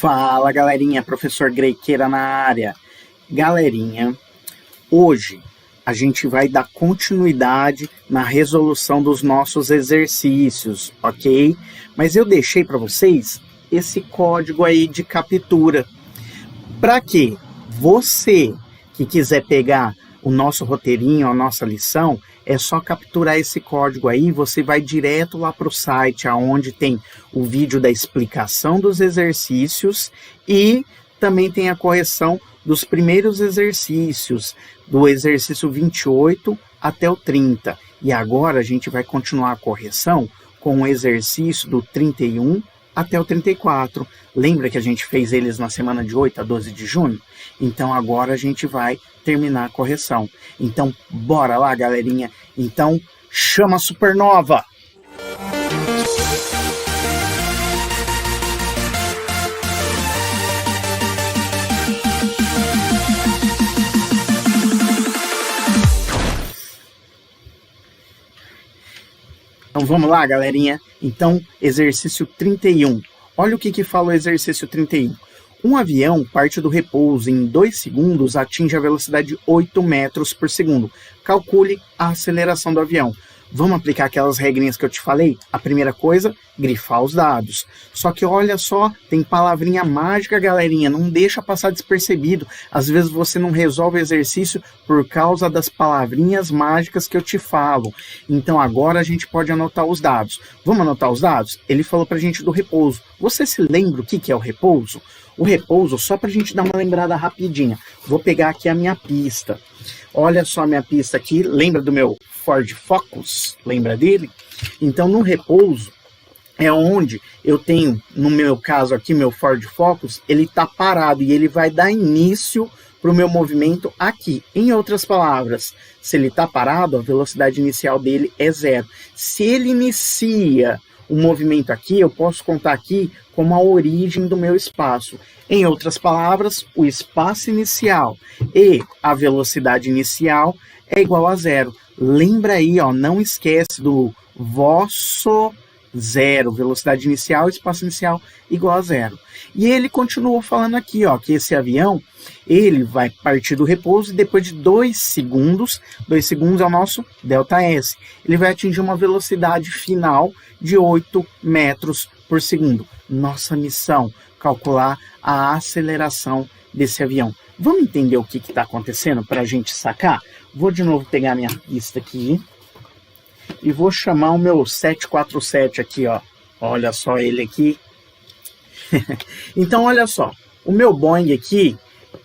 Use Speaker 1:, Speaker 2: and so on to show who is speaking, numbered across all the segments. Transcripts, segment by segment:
Speaker 1: Fala, galerinha, professor Grequeira na área. Galerinha, hoje a gente vai dar continuidade na resolução dos nossos exercícios, ok? Mas eu deixei para vocês esse código aí de captura. Para que você que quiser pegar o nosso roteirinho, a nossa lição, é só capturar esse código aí, você vai direto lá para o site, onde tem o vídeo da explicação dos exercícios e também tem a correção dos primeiros exercícios, do exercício 28 até o 30. E agora a gente vai continuar a correção com o exercício do 31 até o 34. Lembra que a gente fez eles na semana de 8 a 12 de junho? Então agora a gente vai terminar a correção. Então bora lá, galerinha. Então chama a supernova! Então vamos lá, galerinha. Então, exercício 31. Olha o que fala o exercício 31. Um avião parte do repouso em 2 segundos, atinge a velocidade de 8 metros por segundo. Calcule a aceleração do avião. Vamos aplicar aquelas regrinhas que eu te falei? A primeira coisa, grifar os dados. Só que olha só, tem palavrinha mágica, galerinha, não deixa passar despercebido. Às vezes você não resolve o exercício por causa das palavrinhas mágicas que eu te falo. Então agora a gente pode anotar os dados. Vamos anotar os dados? Ele falou pra gente do repouso. Você se lembra o que é o repouso? O repouso, só pra gente dar uma lembrada rapidinha. Vou pegar aqui a minha pista. Olha só a minha pista aqui, lembra do meu Ford Focus? Lembra dele? Então, no repouso, é onde eu tenho, no meu caso aqui, meu Ford Focus, ele está parado e ele vai dar início para o meu movimento aqui. Em outras palavras, se ele está parado, a velocidade inicial dele é 0. Se ele inicia o movimento aqui, eu posso contar aqui como a origem do meu espaço. Em outras palavras, o espaço inicial e a velocidade inicial é igual a 0. Lembra aí, ó, não esquece do vosso 0. Velocidade inicial, espaço inicial igual a 0. E ele continuou falando aqui, ó, que esse avião, ele vai partir do repouso e depois de 2 segundos é o nosso ΔS, ele vai atingir uma velocidade final de 8 metros por segundo. Nossa missão, calcular a aceleração desse avião. Vamos entender o que está acontecendo para a gente sacar? Vou de novo pegar minha pista aqui e vou chamar o meu 747 aqui, ó. Olha só ele aqui. Então, olha só. O meu Boeing aqui,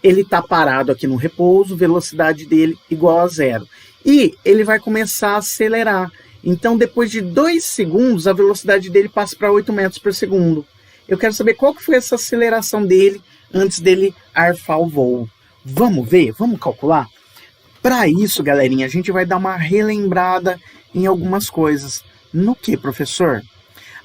Speaker 1: ele está parado aqui no repouso, velocidade dele igual a 0. E ele vai começar a acelerar. Então, depois de 2 segundos, a velocidade dele passa para 8 metros por segundo. Eu quero saber qual que foi essa aceleração dele antes dele arfar o voo. Vamos ver? Vamos calcular? Para isso, galerinha, a gente vai dar uma relembrada em algumas coisas. No que, professor?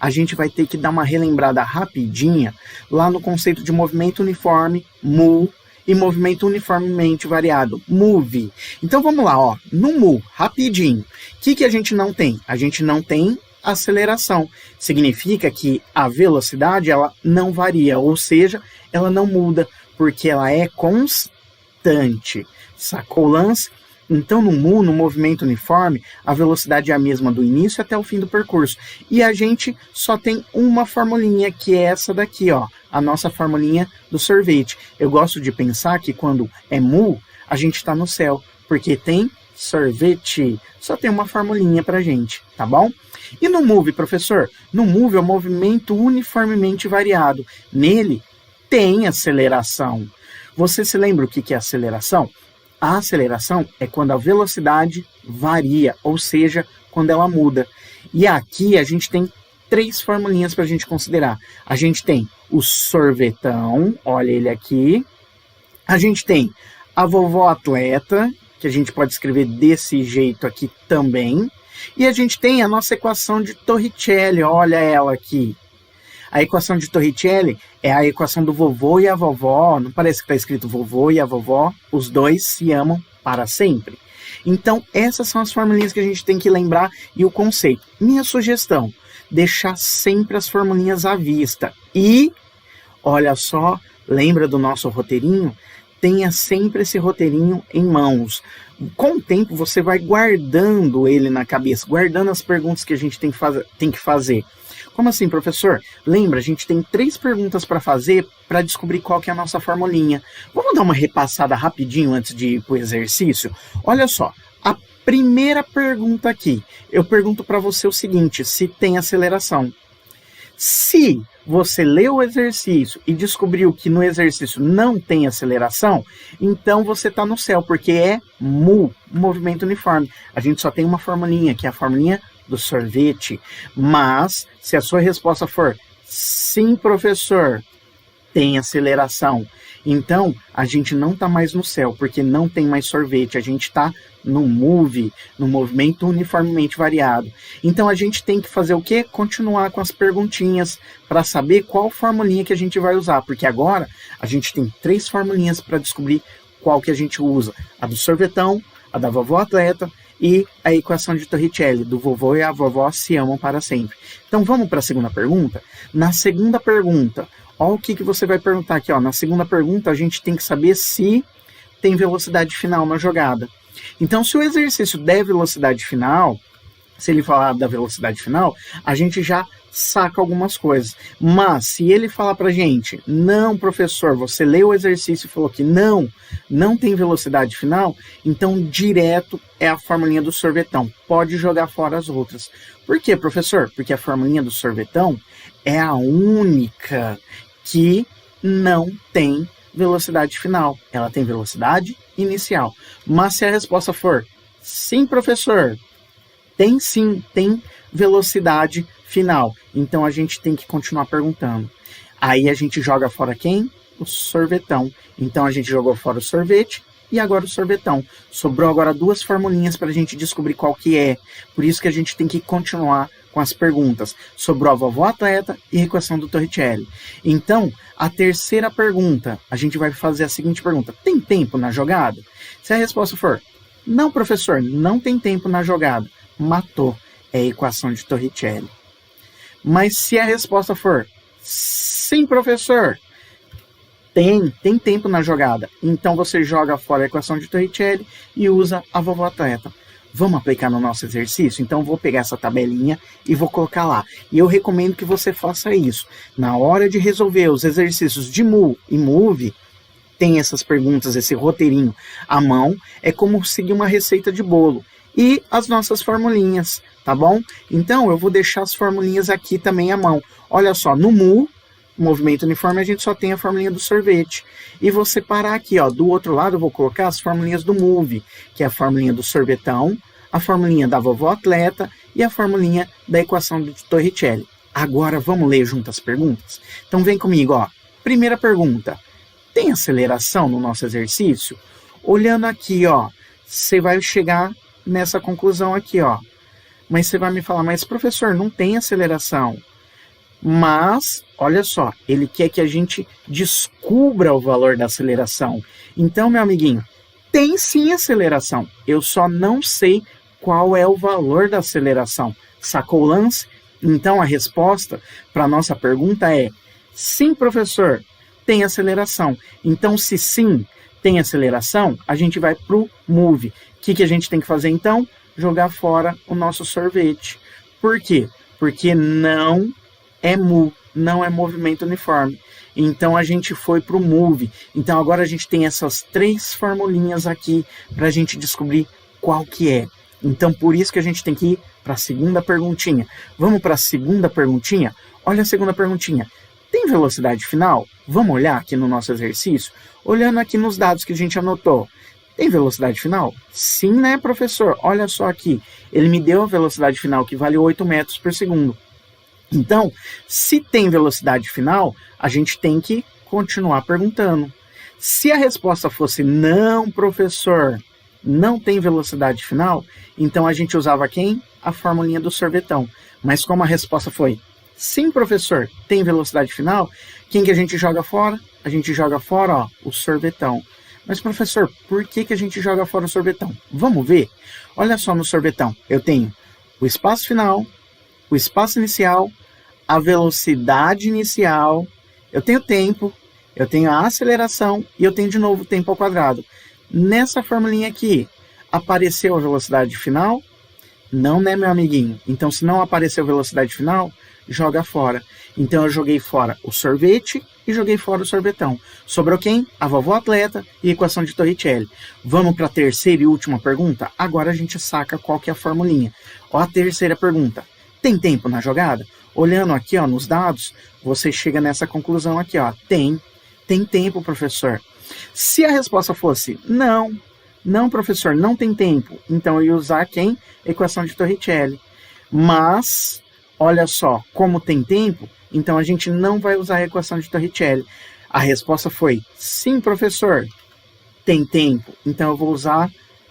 Speaker 1: A gente vai ter que dar uma relembrada rapidinha lá no conceito de movimento uniforme, MU, e movimento uniformemente variado, MUV. Então vamos lá, ó. No MU, rapidinho. O que a gente não tem? A gente não tem aceleração. Significa que a velocidade ela não varia, ou seja, ela não muda, porque ela é constante. Sacou o lance? Então no MU, no movimento uniforme, a velocidade é a mesma do início até o fim do percurso. E a gente só tem uma formulinha, que é essa daqui, ó, a nossa formulinha do sorvete. Eu gosto de pensar que quando é MU, a gente está no céu, porque tem sorvete. Só tem uma formulinha pra gente, tá bom? E no MOVE, professor? No MOVE é o movimento uniformemente variado. Nele tem aceleração. Você se lembra o que é aceleração? A aceleração é quando a velocidade varia, ou seja, quando ela muda. E aqui a gente tem 3 formulinhas para a gente considerar. A gente tem o sorvetão, olha ele aqui. A gente tem a vovó atleta, que a gente pode escrever desse jeito aqui também. E a gente tem a nossa equação de Torricelli, olha ela aqui. A equação de Torricelli é a equação do vovô e a vovó. Não parece que está escrito vovô e a vovó? Os dois se amam para sempre. Então, essas são as formulinhas que a gente tem que lembrar e o conceito. Minha sugestão, deixar sempre as formulinhas à vista. E Olha só, lembra do nosso roteirinho? Tenha sempre esse roteirinho em mãos. Com o tempo você vai guardando ele na cabeça, guardando as perguntas que a gente tem que fazer. Como assim, professor? Lembra, a gente tem 3 perguntas para fazer para descobrir qual que é a nossa formulinha. Vamos dar uma repassada rapidinho antes de ir para o exercício? Olha só, a primeira pergunta aqui, eu pergunto para você o seguinte, se tem aceleração. Se você leu o exercício e descobriu que no exercício não tem aceleração, então você está no céu, porque é mu, movimento uniforme. A gente só tem uma formulinha, que é a formulinha do sorvete. Mas, se a sua resposta for sim, professor, tem aceleração, então a gente não está mais no céu, porque não tem mais sorvete, a gente está no move, no movimento uniformemente variado. Então a gente tem que fazer o quê? Continuar com as perguntinhas para saber qual formulinha que a gente vai usar, porque agora a gente tem 3 formulinhas para descobrir qual que a gente usa. A do sorvetão, a da vovó atleta e a equação de Torricelli, do vovô e a vovó se amam para sempre. Então vamos para a segunda pergunta? Na segunda pergunta, olha o que você vai perguntar aqui. Ó. Na segunda pergunta a gente tem que saber se tem velocidade final na jogada. Então, se o exercício der velocidade final, se ele falar da velocidade final, a gente já saca algumas coisas. Mas, se ele falar pra gente, não, professor, você leu o exercício e falou que não tem velocidade final, então direto é a formulinha do sorvetão. Pode jogar fora as outras. Por quê, professor? Porque a formulinha do sorvetão é a única que não tem velocidade final. Ela tem velocidade inicial. Mas se a resposta for sim, professor, tem sim, tem velocidade final. Então a gente tem que continuar perguntando. Aí a gente joga fora quem? O sorvetão. Então a gente jogou fora o sorvete e agora o sorvetão. Sobrou agora 2 formulinhas para a gente descobrir qual que é. Por isso que a gente tem que continuar com as perguntas. Sobrou a vovó atleta e a equação do Torricelli. Então, a terceira pergunta, a gente vai fazer a seguinte pergunta. Tem tempo na jogada? Se a resposta for, não, professor, não tem tempo na jogada. Matou. É a equação de Torricelli. Mas se a resposta for, sim, professor, tem tempo na jogada. Então você joga fora a equação de Torricelli e usa a vovó atleta. Vamos aplicar no nosso exercício? Então vou pegar essa tabelinha e vou colocar lá. E eu recomendo que você faça isso. Na hora de resolver os exercícios de mu e move, tem essas perguntas, esse roteirinho à mão. É como seguir uma receita de bolo. E as nossas formulinhas, tá bom? Então eu vou deixar as formulinhas aqui também à mão. Olha só, no mu, movimento uniforme, a gente só tem a formulinha do sorvete. E vou separar aqui, ó, do outro lado eu vou colocar as formulinhas do move, que é a formulinha do sorvetão, a formulinha da vovó atleta e a formulinha da equação de Torricelli. Agora vamos ler junto as perguntas? Então vem comigo, ó. Primeira pergunta. Tem aceleração no nosso exercício? Olhando aqui, ó, você vai chegar nessa conclusão aqui, ó. Mas você vai me falar, mas professor, não tem aceleração. Mas, olha só, ele quer que a gente descubra o valor da aceleração. Então, meu amiguinho, tem sim aceleração. Eu só não sei qual é o valor da aceleração. Sacou o lance? Então, a resposta para a nossa pergunta é sim, professor, tem aceleração. Então, se sim, tem aceleração, a gente vai para o move. O que a gente tem que fazer, então? Jogar fora o nosso sorvete. Por quê? Porque não é mu, não é movimento uniforme. Então a gente foi para o move. Então agora a gente tem essas 3 formulinhas aqui para a gente descobrir qual que é. Então por isso que a gente tem que ir para a segunda perguntinha. Vamos para a segunda perguntinha? Olha a segunda perguntinha. Tem velocidade final? Vamos olhar aqui no nosso exercício? Olhando aqui nos dados que a gente anotou. Tem velocidade final? Sim, né, professor? Olha só aqui. Ele me deu a velocidade final que vale 8 metros por segundo. Então, se tem velocidade final, a gente tem que continuar perguntando. Se a resposta fosse não, professor, não tem velocidade final, então a gente usava quem? A formulinha do sorvetão. Mas como a resposta foi sim, professor, tem velocidade final, quem que a gente joga fora? A gente joga fora, ó, o sorvetão. Mas, professor, por que a gente joga fora o sorvetão? Vamos ver? Olha só no sorvetão. Eu tenho o espaço final, o espaço inicial, a velocidade inicial, Eu tenho tempo, eu tenho a aceleração e eu tenho de novo o tempo ao quadrado. Nessa formulinha aqui, apareceu a velocidade final? Não, né, meu amiguinho? Então, se não apareceu velocidade final, joga fora. Então, eu joguei fora o sorvete e joguei fora o sorvetão. Sobrou quem? A vovó atleta e a equação de Torricelli. Vamos para a terceira e última pergunta? Agora a gente saca qual que é a formulinha. Ó, a terceira pergunta. Tem tempo na jogada? Olhando aqui, ó, nos dados, você chega nessa conclusão aqui, ó. Tem tempo, professor. Se a resposta fosse não, professor, não tem tempo, então eu ia usar quem? Equação de Torricelli. Mas, olha só, como tem tempo, então a gente não vai usar a equação de Torricelli. A resposta foi sim, professor, tem tempo, então eu vou usar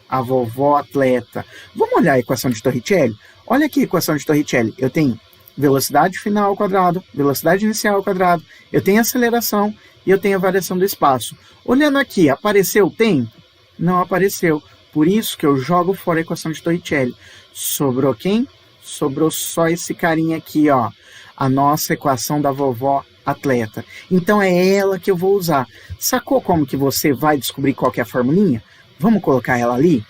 Speaker 1: a vovó atleta. Vamos olhar a equação de Torricelli? Olha aqui a equação de Torricelli. Eu tenho velocidade final ao quadrado, velocidade inicial ao quadrado, eu tenho aceleração e eu tenho a variação do espaço. Olhando aqui, apareceu o tempo? Não apareceu. Por isso que eu jogo fora a equação de Torricelli. Sobrou quem? Sobrou só esse carinha aqui, ó. A nossa equação da vovó atleta. Então é ela que eu vou usar. Sacou como que você vai descobrir qual que é a formulinha? Vamos colocar ela ali?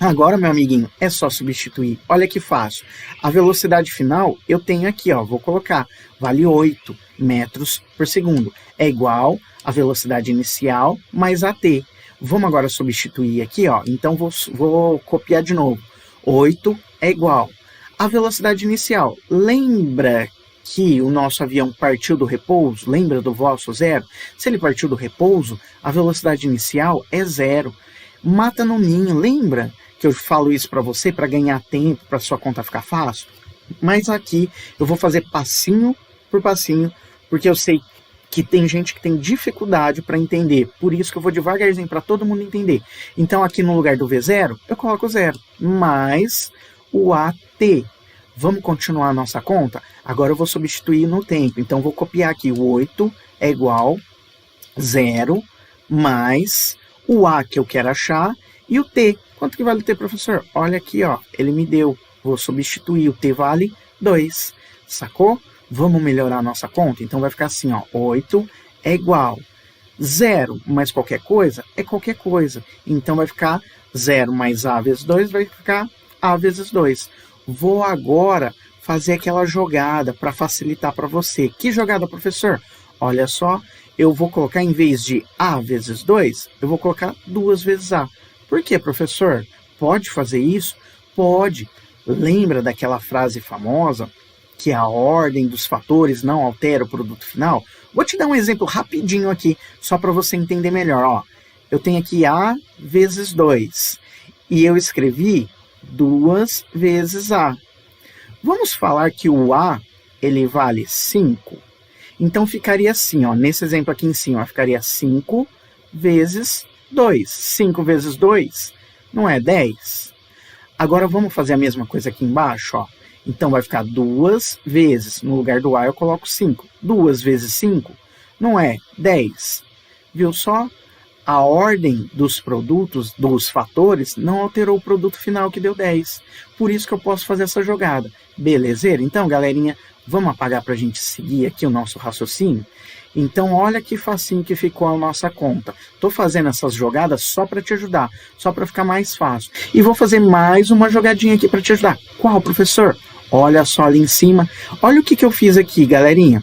Speaker 1: Agora, meu amiguinho, é só substituir. Olha que fácil. A velocidade final eu tenho aqui, ó. Vou colocar. Vale 8 metros por segundo. É igual a velocidade inicial mais a t. Vamos agora substituir aqui, ó. Então vou copiar de novo. 8 é igual. A velocidade inicial. Lembra que o nosso avião partiu do repouso? Lembra do vosso zero? Se ele partiu do repouso, a velocidade inicial é 0. Mata no ninho. Lembra que eu falo isso para você para ganhar tempo, para sua conta ficar fácil? Mas aqui eu vou fazer passinho por passinho, porque eu sei que tem gente que tem dificuldade para entender. Por isso que eu vou devagarzinho para todo mundo entender. Então aqui no lugar do V0, eu coloco 0, mais o AT. Vamos continuar a nossa conta? Agora eu vou substituir no tempo. Então vou copiar aqui o 8 é igual 0 mais o A que eu quero achar e o T. Quanto que vale o T, professor? Olha aqui, ó, ele me deu. Vou substituir, o T vale 2. Sacou? Vamos melhorar a nossa conta? Então vai ficar assim, ó, 8 é igual 0 mais qualquer coisa é qualquer coisa. Então vai ficar 0 mais A vezes 2 vai ficar A vezes 2. Vou agora fazer aquela jogada para facilitar para você. Que jogada, professor? Olha só, eu vou colocar em vez de A vezes 2, eu vou colocar 2 vezes A. Por quê, professor? Pode fazer isso? Pode. Lembra daquela frase famosa que a ordem dos fatores não altera o produto final? Vou te dar um exemplo rapidinho aqui, só para você entender melhor. Ó, eu tenho aqui A vezes 2 e eu escrevi 2 vezes A. Vamos falar que o A ele vale 5. Então ficaria assim, ó, nesse exemplo aqui em cima, ficaria 5 vezes 2. 5 vezes 2 não é 10? Agora vamos fazer a mesma coisa aqui embaixo, ó. Então vai ficar 2 vezes, no lugar do A eu coloco 5. 2 vezes 5 não é 10. Viu só? A ordem dos produtos, dos fatores, não alterou o produto final que deu 10. Por isso que eu posso fazer essa jogada. Belezeira? Então, galerinha, vamos apagar para a gente seguir aqui o nosso raciocínio? Então, olha que facinho que ficou a nossa conta. Estou fazendo essas jogadas só para te ajudar, só para ficar mais fácil. E vou fazer mais uma jogadinha aqui para te ajudar. Qual, professor? Olha só ali em cima. Olha o que eu fiz aqui, galerinha.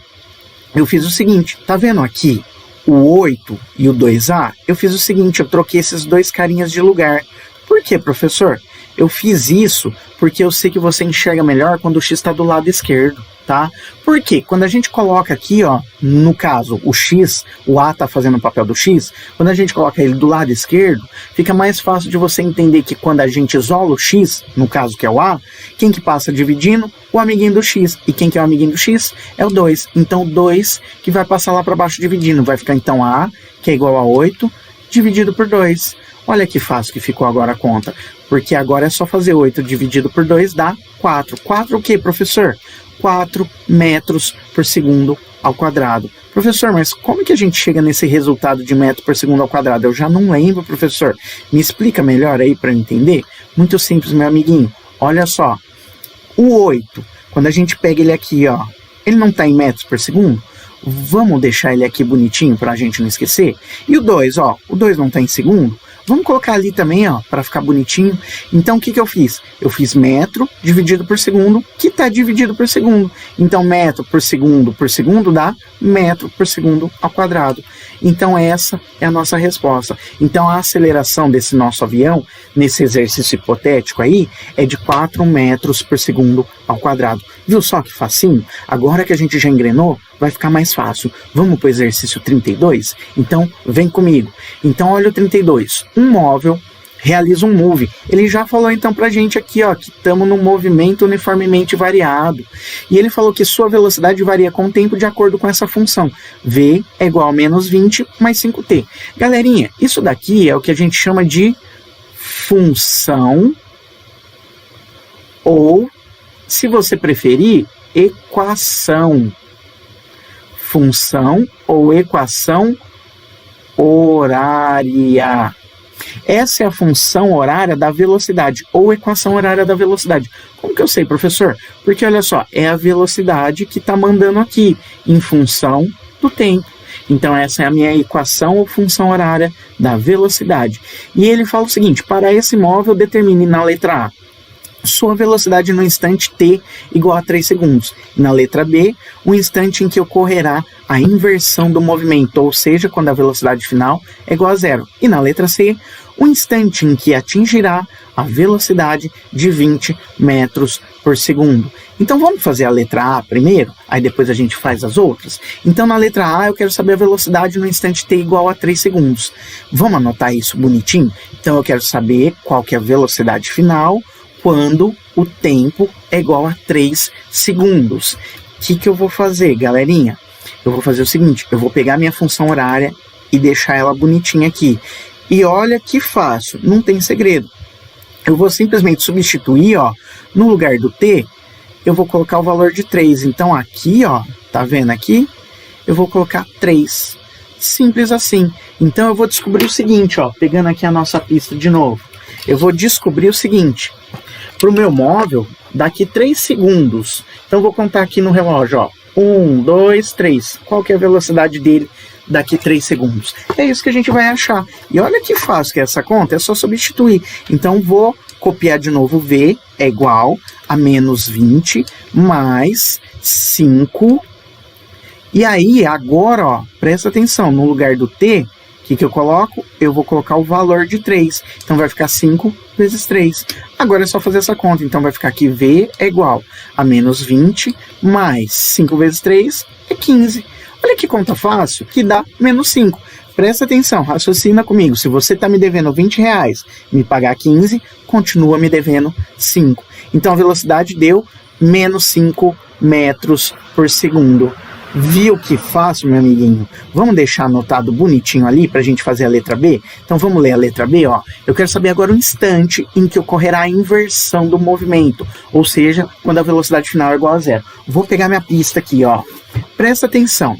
Speaker 1: Eu fiz o seguinte, tá vendo aqui? O 8 e o 2A, eu fiz o seguinte, eu troquei esses dois carinhas de lugar. Por quê, professor? Eu fiz isso porque eu sei que você enxerga melhor quando o X está do lado esquerdo, tá? Por quê? Quando a gente coloca aqui, ó, no caso, o X, o A está fazendo o papel do X, quando a gente coloca ele do lado esquerdo, fica mais fácil de você entender que quando a gente isola o X, no caso que é o A, quem que passa dividindo? O amiguinho do X. E quem que é o amiguinho do X? É o 2. Então, 2 que vai passar lá para baixo dividindo. Vai ficar, então, A, que é igual a 8, dividido por 2. Olha que fácil que ficou agora a conta. Porque agora é só fazer 8 dividido por 2, dá 4. 4 o quê, professor? 4 metros por segundo ao quadrado. Professor, mas como que a gente chega nesse resultado de metro por segundo ao quadrado? Eu já não lembro, professor. Me explica melhor aí para eu entender? Muito simples, meu amiguinho. Olha só. O 8, quando a gente pega ele aqui, ó, ele não está em metros por segundo? Vamos deixar ele aqui bonitinho para a gente não esquecer? E o 2, ó, o 2 não está em segundo? Vamos colocar ali também, ó, para ficar bonitinho. Então, o que que eu fiz? Eu fiz metro dividido por segundo, que está dividido por segundo. Então, metro por segundo dá metro por segundo ao quadrado. Então, essa é a nossa resposta. Então, a aceleração desse nosso avião, nesse exercício hipotético aí, é de 4 metros por segundo ao quadrado. Viu só que facinho? Agora que a gente já engrenou, vai ficar mais fácil. Vamos para o exercício 32? Então, vem comigo. Então, olha o 32. Um móvel realiza um move. Ele já falou então pra gente aqui, ó, que estamos num movimento uniformemente variado. E ele falou que sua velocidade varia com o tempo de acordo com essa função. V é igual a menos 20 mais 5t. Galerinha, isso daqui é o que a gente chama de função ou, se você preferir, equação. Função ou equação horária. Essa é a função horária da velocidade, ou equação horária da velocidade. Como que eu sei, professor? Porque, olha só, é a velocidade que está mandando aqui, em função do tempo. Então, essa é a minha equação ou função horária da velocidade. E ele fala o seguinte: para esse móvel, determine na letra A sua velocidade no instante t igual a 3 segundos. E na letra B, o instante em que ocorrerá a inversão do movimento, ou seja, quando a velocidade final é igual a zero. E na letra C, o instante em que atingirá a velocidade de 20 metros por segundo. Então vamos fazer a letra A primeiro, aí depois a gente faz as outras. Então na letra A eu quero saber a velocidade no instante t igual a 3 segundos. Vamos anotar isso bonitinho? Então eu quero saber qual que é a velocidade final quando o tempo é igual a 3 segundos. O que eu vou fazer, galerinha? Eu vou fazer o seguinte: eu vou pegar minha função horária e deixar ela bonitinha aqui. E olha que fácil, não tem segredo. Eu vou simplesmente substituir, ó, no lugar do t, eu vou colocar o valor de 3. Então aqui, ó, tá vendo aqui? Eu vou colocar 3. Simples assim. Então eu vou descobrir o seguinte, ó, pegando aqui a nossa pista de novo. Eu vou descobrir o seguinte: para o meu móvel, daqui 3 segundos. Então, eu vou contar aqui no relógio, ó. 1, 2, 3. Qual que é a velocidade dele daqui 3 segundos? É isso que a gente vai achar. E olha que fácil que é essa conta, é só substituir. Então, vou copiar de novo. V é igual a menos 20 mais 5. E aí, agora, ó, presta atenção, no lugar do t, o que eu coloco? Eu vou colocar o valor de 3. Então, vai ficar 5 vezes 3. Agora é só fazer essa conta. Então, vai ficar que V é igual a menos 20 mais 5 vezes 3 é 15. Olha que conta fácil, que dá menos 5. Presta atenção, raciocina comigo. Se você está me devendo 20 reais, me pagar 15, continua me devendo 5. Então, a velocidade deu menos 5 metros por segundo. Viu que fácil, meu amiguinho? Vamos deixar anotado bonitinho ali para a gente fazer a letra B? Então vamos ler a letra B, ó. Eu quero saber agora o instante em que ocorrerá a inversão do movimento, ou seja, quando a velocidade final é igual a zero. Vou pegar minha pista aqui, ó. Presta atenção.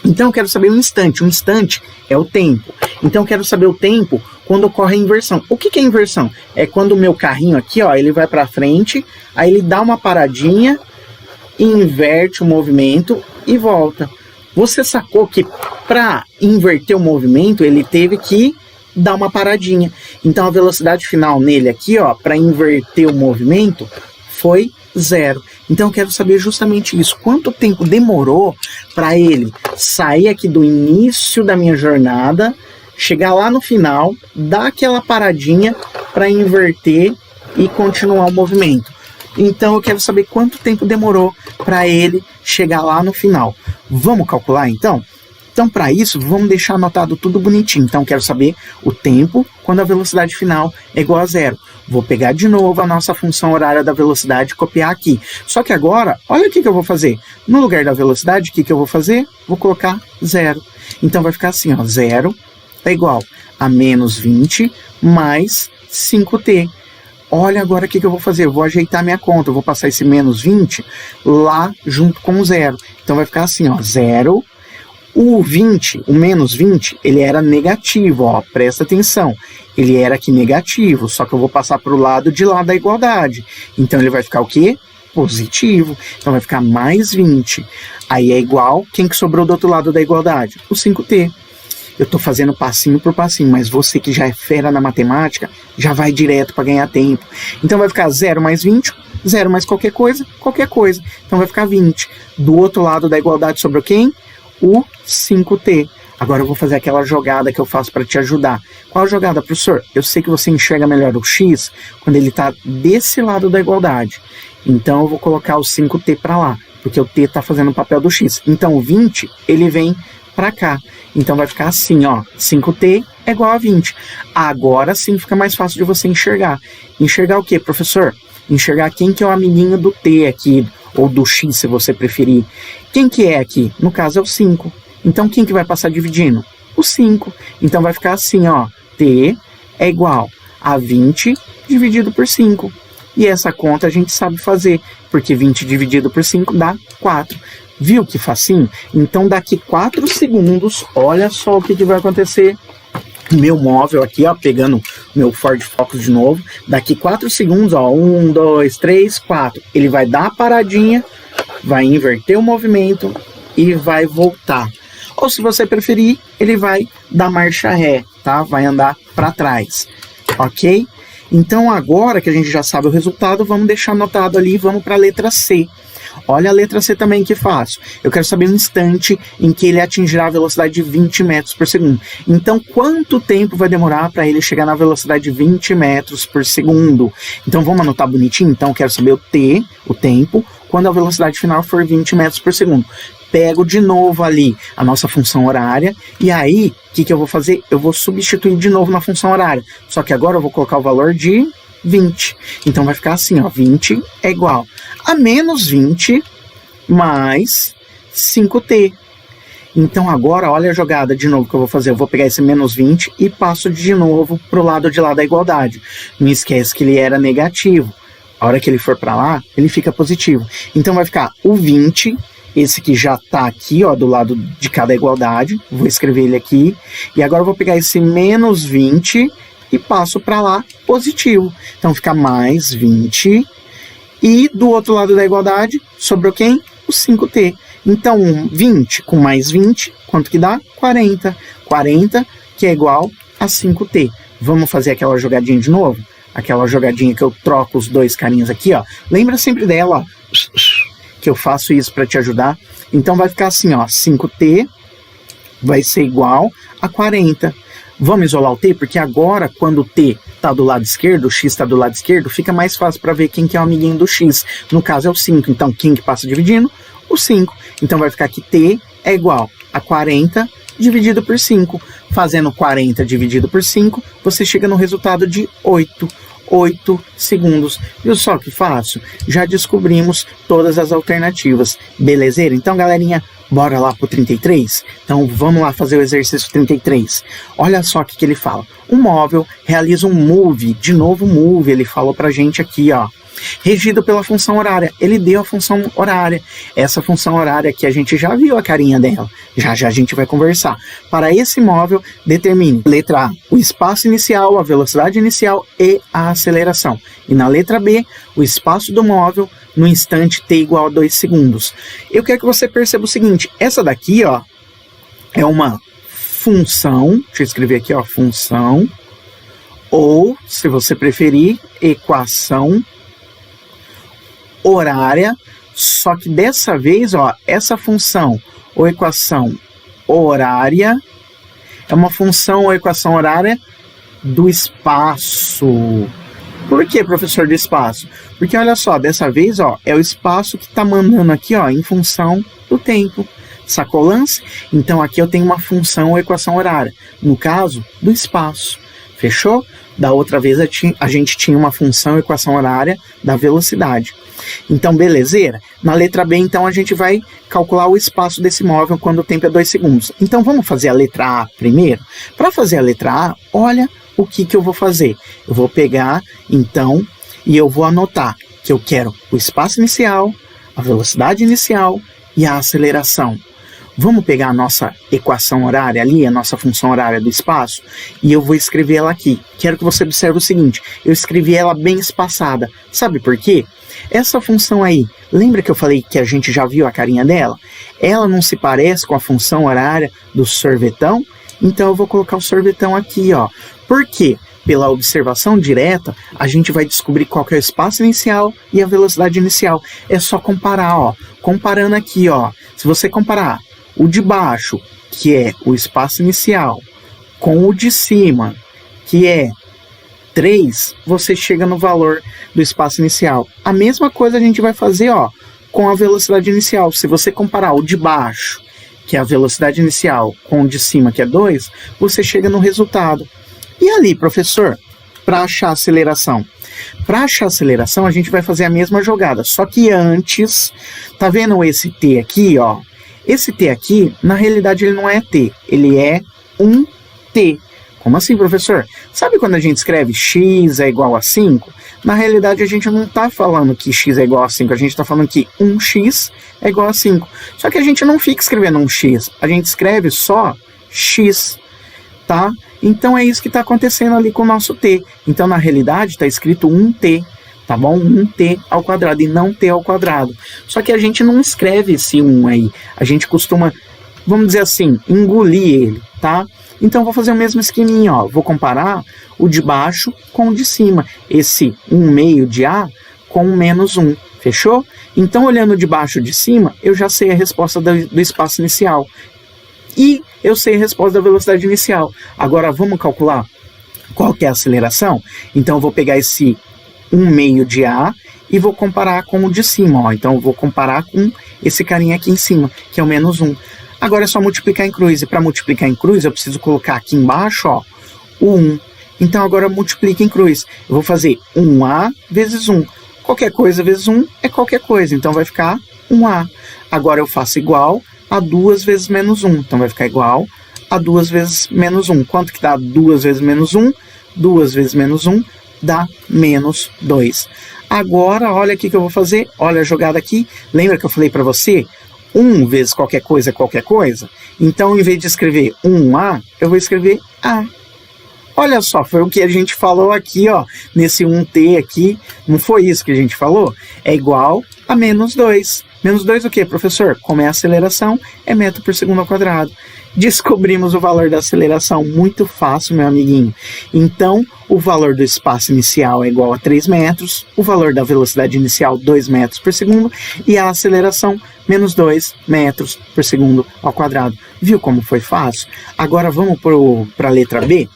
Speaker 1: Então eu quero saber o instante. O instante é o tempo. Então eu quero saber o tempo quando ocorre a inversão. O que é inversão? É quando o meu carrinho aqui, ó, ele vai para frente, aí ele dá uma paradinha, inverte o movimento e volta. Você sacou que para inverter o movimento ele teve que dar uma paradinha. Então a velocidade final nele aqui, ó, para inverter o movimento foi 0. Então eu quero saber justamente isso. Quanto tempo demorou para ele sair aqui do início da minha jornada, chegar lá no final, dar aquela paradinha para inverter e continuar o movimento. Então eu quero saber quanto tempo demorou para ele chegar lá no final. Vamos calcular então? Então para isso vamos deixar anotado tudo bonitinho. Então eu quero saber o tempo quando a velocidade final é igual a 0. Vou pegar de novo a nossa função horária da velocidade e copiar aqui. Só que agora, olha o que eu vou fazer. No lugar da velocidade, o que eu vou fazer? Vou colocar 0. Então vai ficar assim, ó, 0 é igual a menos 20 mais 5t. Olha agora o que eu vou fazer, eu vou ajeitar minha conta, eu vou passar esse menos 20 lá junto com o 0. Então vai ficar assim, ó, 0, o 20, o menos 20, ele era negativo, ó, presta atenção. Ele era aqui negativo, só que eu vou passar para o lado de lá da igualdade. Então ele vai ficar o quê? positivo. Então vai ficar mais 20. Aí é igual, quem que sobrou do outro lado da igualdade? O 5t. Eu estou fazendo passinho por passinho, mas você que já é fera na matemática, já vai direto para ganhar tempo. Então vai ficar 0 mais 20, 0 mais qualquer coisa. Então vai ficar 20. Do outro lado da igualdade sobrou quem? O 5t. Agora eu vou fazer aquela jogada que eu faço para te ajudar. Qual jogada, professor? Eu sei que você enxerga melhor o x quando ele está desse lado da igualdade. Então eu vou colocar o 5t para lá, porque o t está fazendo o papel do x. Então o 20, ele vem para cá. Então vai ficar assim, ó, 5t é igual a 20. Agora sim fica mais fácil de você enxergar. Enxergar o quê, professor? Enxergar quem que é o amiguinho do t aqui, ou do x, se você preferir. Quem que é aqui? No caso é o 5. Então quem que vai passar dividindo? O 5. Então vai ficar assim, ó, t é igual a 20 dividido por 5. E essa conta a gente sabe fazer, porque 20 dividido por 5 dá 4. Viu que facinho? Então daqui 4 segundos, olha só o que vai acontecer. Meu móvel aqui, ó, pegando meu Ford Focus de novo. Daqui 4 segundos, ó, 1, 2, 3, 4. Ele vai dar a paradinha, vai inverter o movimento e vai voltar. Ou se você preferir, ele vai dar marcha ré, tá? Vai andar para trás, ok? Então agora que a gente já sabe o resultado, vamos deixar anotado ali e vamos para a letra C. Olha a letra C também, que fácil. Eu quero saber o instante em que ele atingirá a velocidade de 20 metros por segundo. Então, quanto tempo vai demorar para ele chegar na velocidade de 20 metros por segundo? Então, vamos anotar bonitinho? Então, eu quero saber o t, o tempo, quando a velocidade final for 20 metros por segundo. Pego de novo ali a nossa função horária, e aí, o que eu vou fazer? Eu vou substituir de novo na função horária. Só que agora eu vou colocar o valor de 20. Então vai ficar assim, ó, 20 é igual a menos 20 mais 5t. Então agora, olha a jogada de novo que eu vou fazer. Eu vou pegar esse menos 20 e passo de novo para o lado de lá da igualdade. Não esquece que ele era negativo. A hora que ele for para lá, ele fica positivo. Então vai ficar o 20, esse que já está aqui, ó, do lado de cada igualdade. Vou escrever ele aqui. E agora eu vou pegar esse menos 20 e passo para lá positivo. Então fica mais 20. E do outro lado da igualdade, sobrou quem? O 5t. Então 20 com mais 20, quanto que dá? 40. 40, que é igual a 5t. Vamos fazer aquela jogadinha de novo? Aquela jogadinha que eu troco os dois carinhas aqui, ó. Lembra sempre dela, ó, que eu faço isso para te ajudar. Então vai ficar assim, ó, 5t vai ser igual a 40. Vamos isolar o t, porque agora, quando o t está do lado esquerdo, o x está do lado esquerdo, fica mais fácil para ver quem que é o amiguinho do x. No caso é o 5, então quem que passa dividindo? O 5. Então vai ficar que t é igual a 40 dividido por 5. Fazendo 40 dividido por 5, você chega no resultado de 8 segundos. Viu só que fácil? Já descobrimos todas as alternativas. Belezeira? Então, galerinha, bora lá pro 33? Então, vamos lá fazer o exercício 33. Olha só o que ele fala. Um móvel realiza um move. De novo, move. Ele falou pra gente aqui, ó. Regido pela função horária. Ele deu a função horária. Essa função horária aqui a gente já viu a carinha dela. Já a gente vai conversar. Para esse móvel, determine, letra A, o espaço inicial, a velocidade inicial e a aceleração. E na letra B, o espaço do móvel no instante t igual a 2 segundos. Eu quero que você perceba o seguinte, essa daqui, ó, é uma função, deixa eu escrever aqui, ó, função, ou, se você preferir, equação horária, só que dessa vez, ó, essa função ou equação horária é uma função ou equação horária do espaço. Por que, professor, do espaço? Porque olha só, dessa vez, ó, é o espaço que está mandando aqui, ó, em função do tempo. Sacou o lance? Então aqui eu tenho uma função ou equação horária, no caso, do espaço. Fechou? Da outra vez a gente tinha uma função equação horária da velocidade. Então, belezeira? Na letra B, então, a gente vai calcular o espaço desse móvel quando o tempo é 2 segundos. Então, vamos fazer a letra A primeiro? Para fazer a letra A, olha o que eu vou fazer. Eu vou pegar, então, e eu vou anotar que eu quero o espaço inicial, a velocidade inicial e a aceleração. Vamos pegar a nossa equação horária ali, a nossa função horária do espaço, e eu vou escrever ela aqui. Quero que você observe o seguinte, eu escrevi ela bem espaçada. Sabe por quê? Essa função aí, lembra que eu falei que a gente já viu a carinha dela? Ela não se parece com a função horária do sorvetão? Então eu vou colocar o sorvetão aqui, ó. Por quê? Pela observação direta, a gente vai descobrir qual que é o espaço inicial e a velocidade inicial. É só comparar, ó. Comparando aqui, ó. Se você comparar o de baixo, que é o espaço inicial, com o de cima, que é 3, você chega no valor do espaço inicial. A mesma coisa a gente vai fazer, ó, com a velocidade inicial. Se você comparar o de baixo, que é a velocidade inicial, com o de cima, que é 2, você chega no resultado. E ali, professor, para achar a aceleração? Para achar a aceleração, a gente vai fazer a mesma jogada, só que antes, tá vendo esse T aqui, ó? Esse T aqui, na realidade, ele não é T, ele é um T. Como assim, professor? Sabe quando a gente escreve x é igual a 5? Na realidade, a gente não está falando que x é igual a 5, a gente está falando que 1x é igual a 5. Só que a gente não fica escrevendo 1x, a gente escreve só x, tá? Então é isso que está acontecendo ali com o nosso t. Então, na realidade, está escrito 1t, tá bom? 1t ao quadrado e não t ao quadrado. Só que a gente não escreve esse 1 aí, a gente costuma, vamos dizer assim, engolir ele, tá? Então, vou fazer o mesmo esqueminha, ó. Vou comparar o de baixo com o de cima. Esse 1 meio de A com o menos 1. Fechou? Então, olhando de baixo de cima, eu já sei a resposta do espaço inicial. E eu sei a resposta da velocidade inicial. Agora, vamos calcular qual que é a aceleração? Então, eu vou pegar esse 1 meio de A e vou comparar com o de cima, ó. Então, eu vou comparar com esse carinha aqui em cima, que é o menos 1. Agora é só multiplicar em cruz, e para multiplicar em cruz eu preciso colocar aqui embaixo, ó, o 1. Então agora multiplica em cruz. Eu vou fazer 1A vezes 1. Qualquer coisa vezes 1 é qualquer coisa, então vai ficar 1A. Agora eu faço igual a 2 vezes menos 1, então vai ficar igual a 2 vezes menos 1. Quanto que dá 2 vezes menos 1? 2 vezes menos 1 dá menos 2. Agora, olha aqui que eu vou fazer, olha a jogada aqui. Lembra que eu falei para você? 1 vezes qualquer coisa é qualquer coisa. Então, em vez de escrever 1A, eu vou escrever A. Olha só, foi o que a gente falou aqui, ó, nesse 1T aqui. Não foi isso que a gente falou? É igual a menos 2. Menos 2 o quê, professor? Como é a aceleração, é metro por segundo ao quadrado. Descobrimos o valor da aceleração, muito fácil, meu amiguinho. Então, o valor do espaço inicial é igual a 3 metros, o valor da velocidade inicial, 2 metros por segundo, e a aceleração, menos 2 metros por segundo ao quadrado. Viu como foi fácil? Agora vamos para a letra B?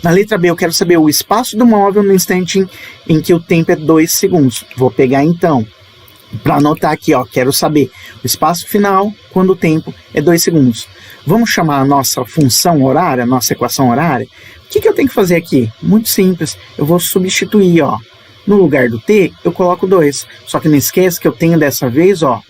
Speaker 1: Na letra B eu quero saber o espaço do móvel no instante em que o tempo é 2 segundos. Vou pegar então, para anotar aqui, ó, quero saber o espaço final quando o tempo é 2 segundos. Vamos chamar a nossa função horária, a nossa equação horária. O que eu tenho que fazer aqui? Muito simples, eu vou substituir, ó. No lugar do t, eu coloco 2. Só que não esquece que eu tenho dessa vez, ó,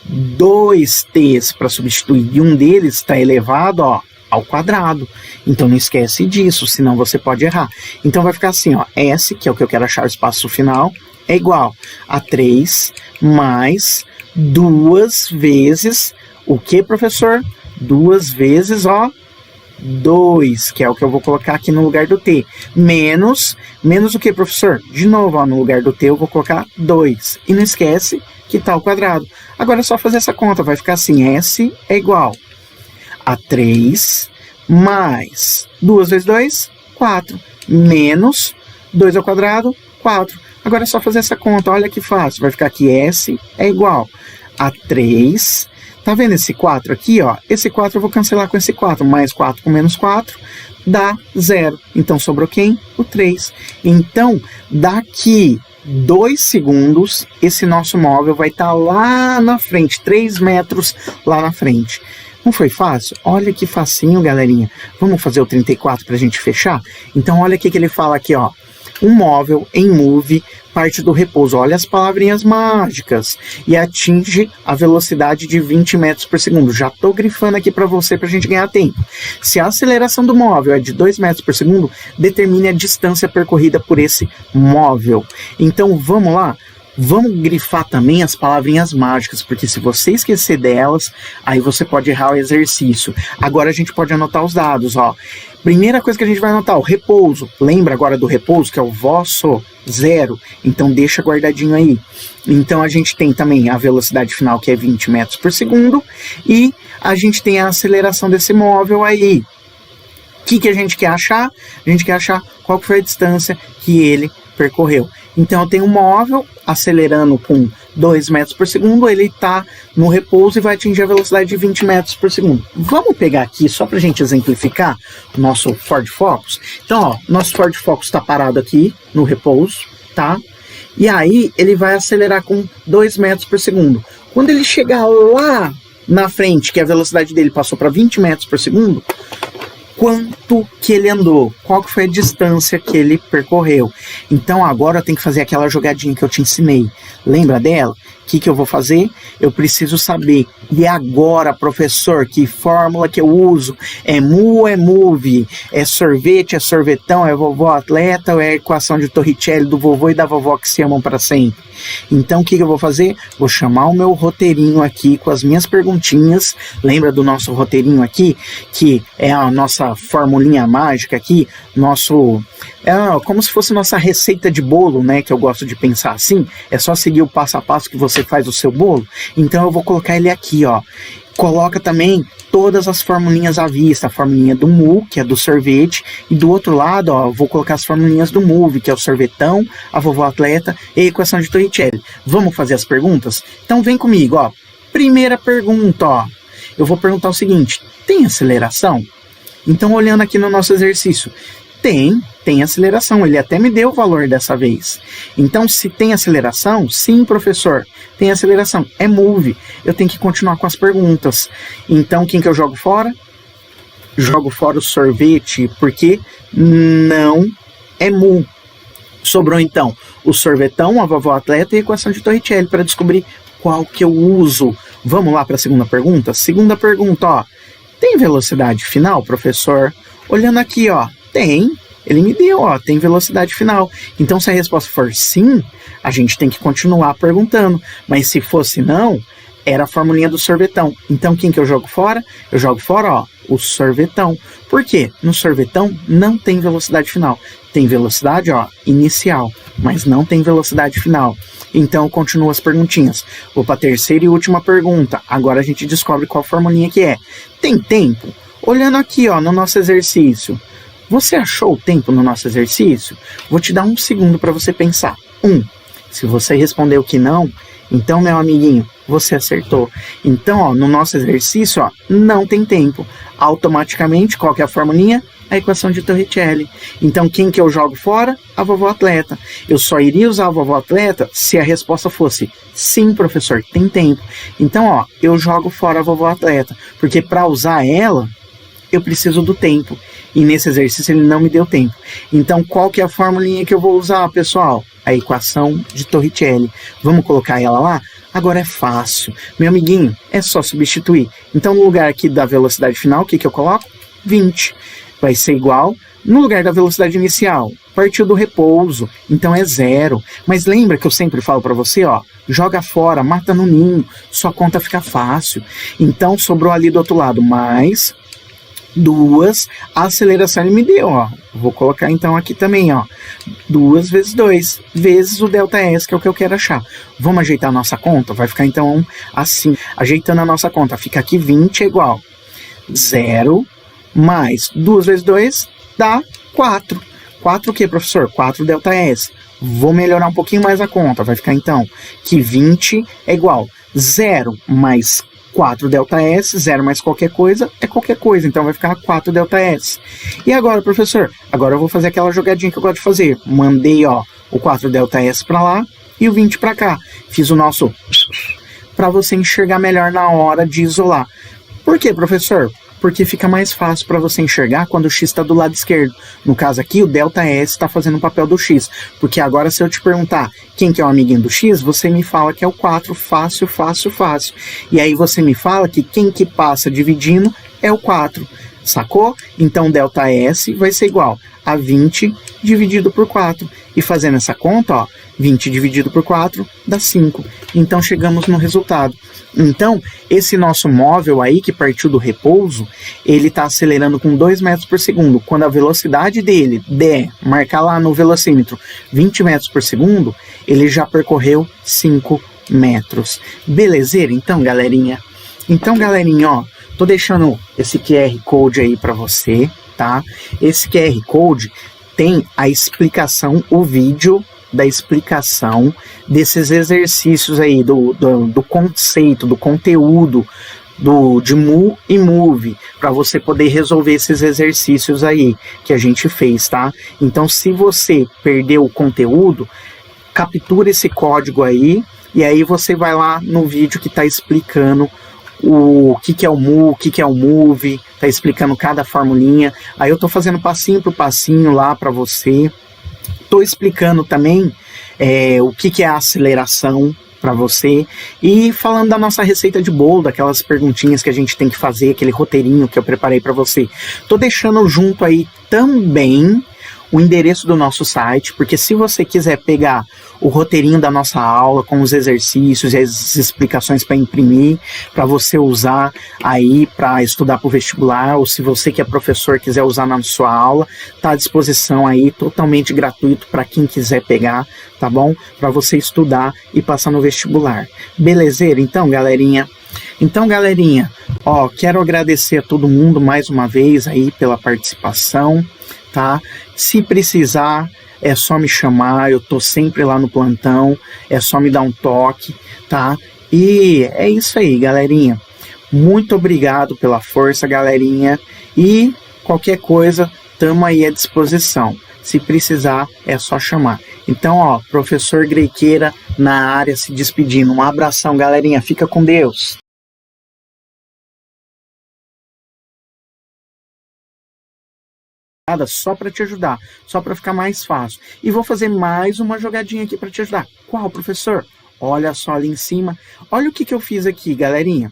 Speaker 1: 2 t's para substituir. E um deles está elevado, ó, ao quadrado. Então não esquece disso, senão você pode errar. Então vai ficar assim, ó, S, que é o que eu quero achar o espaço final, é igual a 3 mais 2 vezes, o que, professor? 2 vezes, ó, 2, que é o que eu vou colocar aqui no lugar do t, menos o que, professor? De novo, ó, no lugar do t eu vou colocar 2, e não esquece que está ao quadrado. Agora é só fazer essa conta, vai ficar assim, S é igual a 3 mais 2 vezes 2, 4, menos 2 ao quadrado, 4. Agora é só fazer essa conta, olha que fácil, vai ficar que S é igual a 3, tá vendo esse 4 aqui, ó? Esse 4 eu vou cancelar com esse 4, mais 4 com menos 4 dá 0. Então sobrou quem? O 3. Então, daqui 2 segundos, esse nosso móvel vai estar lá na frente, 3 metros lá na frente. Não foi fácil? Olha que facinho, galerinha. Vamos fazer o 34 para a gente fechar? Então, olha o que ele fala aqui, ó. Um móvel em move parte do repouso, olha as palavrinhas mágicas, e atinge a velocidade de 20 metros por segundo. Já estou grifando aqui para você para a gente ganhar tempo. Se a aceleração do móvel é de 2 metros por segundo, determine a distância percorrida por esse móvel. Então, vamos lá. Vamos grifar também as palavrinhas mágicas, porque se você esquecer delas, aí você pode errar o exercício. Agora a gente pode anotar os dados, ó. Primeira coisa que a gente vai anotar, o repouso. Lembra agora do repouso, que é o vosso 0. Então deixa guardadinho aí. Então a gente tem também a velocidade final, que é 20 metros por segundo. E a gente tem a aceleração desse móvel aí. O que a gente quer achar? A gente quer achar qual que foi a distância que ele percorreu. Então eu tenho um móvel acelerando com 2 metros por segundo, ele está no repouso e vai atingir a velocidade de 20 metros por segundo. Vamos pegar aqui, só para a gente exemplificar, o nosso Ford Focus. Então, ó, nosso Ford Focus está parado aqui no repouso, tá? E aí ele vai acelerar com 2 metros por segundo. Quando ele chegar lá na frente, que a velocidade dele passou para 20 metros por segundo, quanto que ele andou, qual que foi a distância que ele percorreu. Então agora eu tenho que fazer aquela jogadinha que eu te ensinei. Lembra dela? O que eu vou fazer? Eu preciso saber. E agora, professor, que fórmula que eu uso? É mu, é move, é sorvete, é sorvetão, é vovó atleta, ou é a equação de Torricelli do vovô e da vovó que se amam para sempre? Então o que eu vou fazer? Vou chamar o meu roteirinho aqui com as minhas perguntinhas. Lembra do nosso roteirinho aqui? Que é a nossa formulinha mágica aqui, nosso... É como se fosse nossa receita de bolo, né? Que eu gosto de pensar assim. É só seguir o passo a passo que você faz o seu bolo. Então eu vou colocar ele aqui, ó. Coloca também todas as formulinhas à vista. A formulinha do mu, que é do sorvete. E do outro lado, ó, vou colocar as formulinhas do move, que é o sorvetão, a vovó atleta e a equação de Torricelli. Vamos fazer as perguntas? Então vem comigo, ó. Primeira pergunta, ó. Eu vou perguntar o seguinte. Tem aceleração? Então olhando aqui no nosso exercício. Tem aceleração, ele até me deu o valor dessa vez. Então, se tem aceleração, sim, professor, tem aceleração, é move. Eu tenho que continuar com as perguntas. Então, quem que eu jogo fora? Jogo fora o sorvete, porque não é mu. Sobrou, então, o sorvetão, a vovó atleta e a equação de Torricelli para descobrir qual que eu uso. Vamos lá para a segunda pergunta? Segunda pergunta, ó. Tem velocidade final, professor? Olhando aqui, ó. Tem, ele me deu, ó, tem velocidade final. Então, se a resposta for sim, a gente tem que continuar perguntando. Mas se fosse não, era a formulinha do sorvetão. Então, quem que eu jogo fora? Eu jogo fora, ó, o sorvetão. Por quê? No sorvetão não tem velocidade final. Tem velocidade, ó, inicial, mas não tem velocidade final. Então, eu continuo as perguntinhas. Vou para a terceira e última pergunta. Agora a gente descobre qual formulinha que é. Tem tempo? Olhando aqui, ó, no nosso exercício. Você achou o tempo no nosso exercício? Vou te dar 1 segundo para você pensar. 1. Se você respondeu que não, então, meu amiguinho, você acertou. Então, ó, no nosso exercício, ó, não tem tempo. Automaticamente, qual que é a formulinha? A equação de Torricelli. Então, quem que eu jogo fora? A vovó atleta. Eu só iria usar a vovó atleta se a resposta fosse sim, professor, tem tempo. Então, ó, eu jogo fora a vovó atleta, porque para usar ela, eu preciso do tempo. E nesse exercício ele não me deu tempo. Então, qual que é a formulinha que eu vou usar, pessoal? A equação de Torricelli. Vamos colocar ela lá? Agora é fácil. Meu amiguinho, é só substituir. Então, no lugar aqui da velocidade final, o que eu coloco? 20. Vai ser igual, no lugar da velocidade inicial, partiu do repouso, então é 0. Mas lembra que eu sempre falo para você, ó, joga fora, mata no ninho, sua conta fica fácil. Então, sobrou ali do outro lado, mais 2, a aceleração ele me deu, ó. Vou colocar então aqui também, ó. 2 vezes 2, vezes o ΔS, que é o que eu quero achar. Vamos ajeitar a nossa conta? Vai ficar então assim. Ajeitando a nossa conta, fica aqui 20 é igual 0 mais 2 vezes 2 dá 4. 4 o que, professor? 4 ΔS. Vou melhorar um pouquinho mais a conta. Vai ficar então que 20 é igual 0 mais 4 ΔS, 0 mais qualquer coisa é qualquer coisa, então vai ficar 4 ΔS. E agora, professor? Agora eu vou fazer aquela jogadinha que eu gosto de fazer. Mandei, ó, o 4 ΔS para lá e o 20 para cá. Fiz o nosso para você enxergar melhor na hora de isolar. Por quê, professor? Porque fica mais fácil para você enxergar quando o X está do lado esquerdo. No caso aqui, o ΔS está fazendo o papel do X. Porque agora, se eu te perguntar quem que é o amiguinho do X, você me fala que é o 4, fácil, fácil, fácil. E aí você me fala que quem que passa dividindo é o 4. Sacou? Então, ΔS vai ser igual a 20 dividido por 4. E fazendo essa conta, ó, 20 dividido por 4 dá 5. Então chegamos no resultado. Então, esse nosso móvel aí, que partiu do repouso, ele está acelerando com 2 metros por segundo. Quando a velocidade dele der, marcar lá no velocímetro, 20 metros por segundo, ele já percorreu 5 metros. Belezeira? Então, galerinha? Então, galerinha, ó, tô deixando esse QR Code aí para você, tá? Esse QR Code tem a explicação, o vídeo da explicação desses exercícios aí, do conceito, do conteúdo de Mu e Move, para você poder resolver esses exercícios aí que a gente fez, tá? Então, se você perdeu o conteúdo, captura esse código aí, e aí você vai lá no vídeo que está explicando o que é o Mu, o que é o Move, tá explicando cada formulinha. Aí eu tô fazendo passinho por passinho lá para você. Tô explicando também o que é a aceleração para você e falando da nossa receita de bolo, daquelas perguntinhas que a gente tem que fazer, aquele roteirinho que eu preparei para você. Tô deixando junto aí também o endereço do nosso site, porque se você quiser pegar o roteirinho da nossa aula com os exercícios e as explicações para imprimir, para você usar aí para estudar para o vestibular, ou se você que é professor quiser usar na sua aula, tá à disposição aí, totalmente gratuito para quem quiser pegar, tá bom? Para você estudar e passar no vestibular. Belezeira? Então, galerinha? Então, galerinha, ó, quero agradecer a todo mundo mais uma vez aí pela participação, tá? Se precisar, é só me chamar, eu tô sempre lá no plantão, é só me dar um toque, tá? E é isso aí, galerinha. Muito obrigado pela força, galerinha. E qualquer coisa, tamo aí à disposição. Se precisar, é só chamar. Então, ó, professor Grequeira na área se despedindo. Um abração, galerinha. Fica com Deus. Só para te ajudar, só para ficar mais fácil. E vou fazer mais uma jogadinha aqui para te ajudar. Qual, professor? Olha só ali em cima. Olha o que eu fiz aqui, galerinha.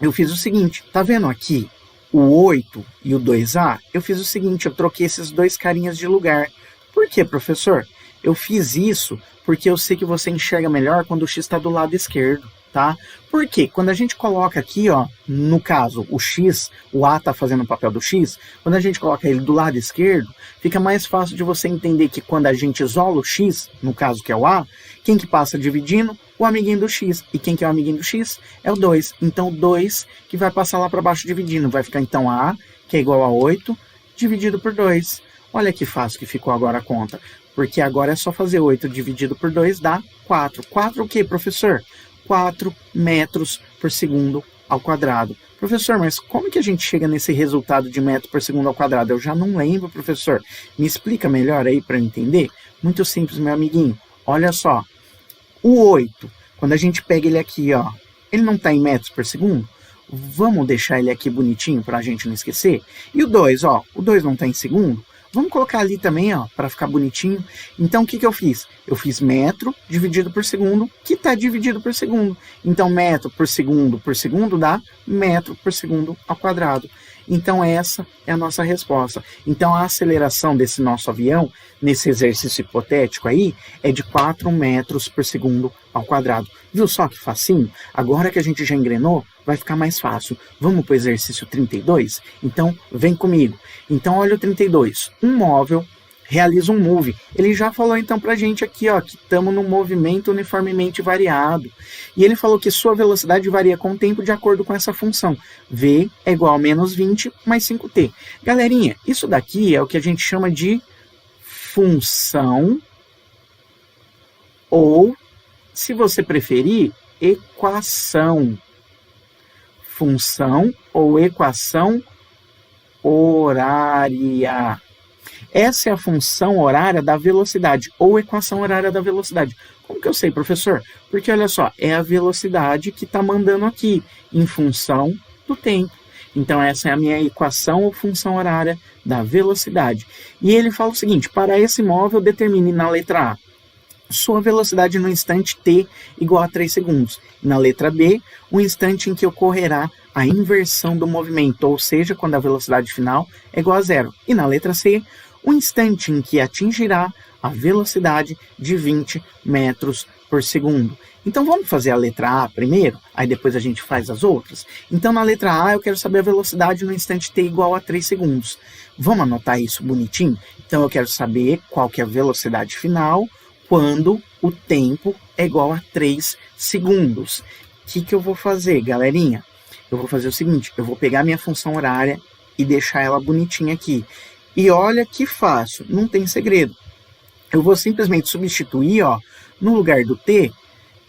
Speaker 1: Eu fiz o seguinte, tá vendo aqui o 8 e o 2A? Eu fiz o seguinte, eu troquei esses dois carinhas de lugar. Por quê, professor? Eu fiz isso porque eu sei que você enxerga melhor quando o X está do lado esquerdo, tá? Porque quando a gente coloca aqui, ó, no caso, o X, o A tá fazendo o papel do X, quando a gente coloca ele do lado esquerdo, fica mais fácil de você entender que quando a gente isola o X, no caso que é o A, quem que passa dividindo? O amiguinho do X. E quem que é o amiguinho do X? É o 2. Então o 2 que vai passar lá para baixo dividindo. Vai ficar então A, que é igual a 8, dividido por 2. Olha que fácil que ficou agora a conta. Porque agora é só fazer 8 dividido por 2 dá 4. 4 o quê, professor? 4 metros por segundo ao quadrado. Professor, mas como que a gente chega nesse resultado de metro por segundo ao quadrado? Eu já não lembro, professor. Me explica melhor aí para eu entender? Muito simples, meu amiguinho. Olha só. O 8, quando a gente pega ele aqui, ó, ele não está em metros por segundo? Vamos deixar ele aqui bonitinho para a gente não esquecer? E o 2, ó, o 2 não está em segundo? Vamos colocar ali também, ó, para ficar bonitinho. Então, o que eu fiz? Eu fiz metro dividido por segundo, que está dividido por segundo. Então, metro por segundo dá metro por segundo ao quadrado. Então, essa é a nossa resposta. Então, a aceleração desse nosso avião, nesse exercício hipotético aí, é de 4 metros por segundo ao quadrado. Viu só que facinho? Agora que a gente já engrenou, vai ficar mais fácil. Vamos para o exercício 32? Então, vem comigo. Então, olha o 32. Um móvel realiza um move. Ele já falou então pra gente aqui, ó, que estamos num movimento uniformemente variado. E ele falou que sua velocidade varia com o tempo de acordo com essa função. V é igual a menos 20 mais 5t. Galerinha, isso daqui é o que a gente chama de função ou, se você preferir, equação. Função ou equação horária. Essa é a função horária da velocidade, ou equação horária da velocidade. Como que eu sei, professor? Porque, olha só, é a velocidade que está mandando aqui, em função do tempo. Então, essa é a minha equação ou função horária da velocidade. E ele fala o seguinte, para esse móvel, determine na letra A sua velocidade no instante t igual a 3 segundos. Na letra B, o instante em que ocorrerá a inversão do movimento, ou seja, quando a velocidade final é igual a zero. E na letra C, o instante em que atingirá a velocidade de 20 metros por segundo. Então vamos fazer a letra A primeiro, aí depois a gente faz as outras? Então na letra A eu quero saber a velocidade no instante t igual a 3 segundos. Vamos anotar isso bonitinho? Então eu quero saber qual que é a velocidade final quando o tempo é igual a 3 segundos. O que eu vou fazer, galerinha? Eu vou fazer o seguinte, eu vou pegar minha função horária e deixar ela bonitinha aqui. E olha que fácil, não tem segredo. Eu vou simplesmente substituir, ó, no lugar do t,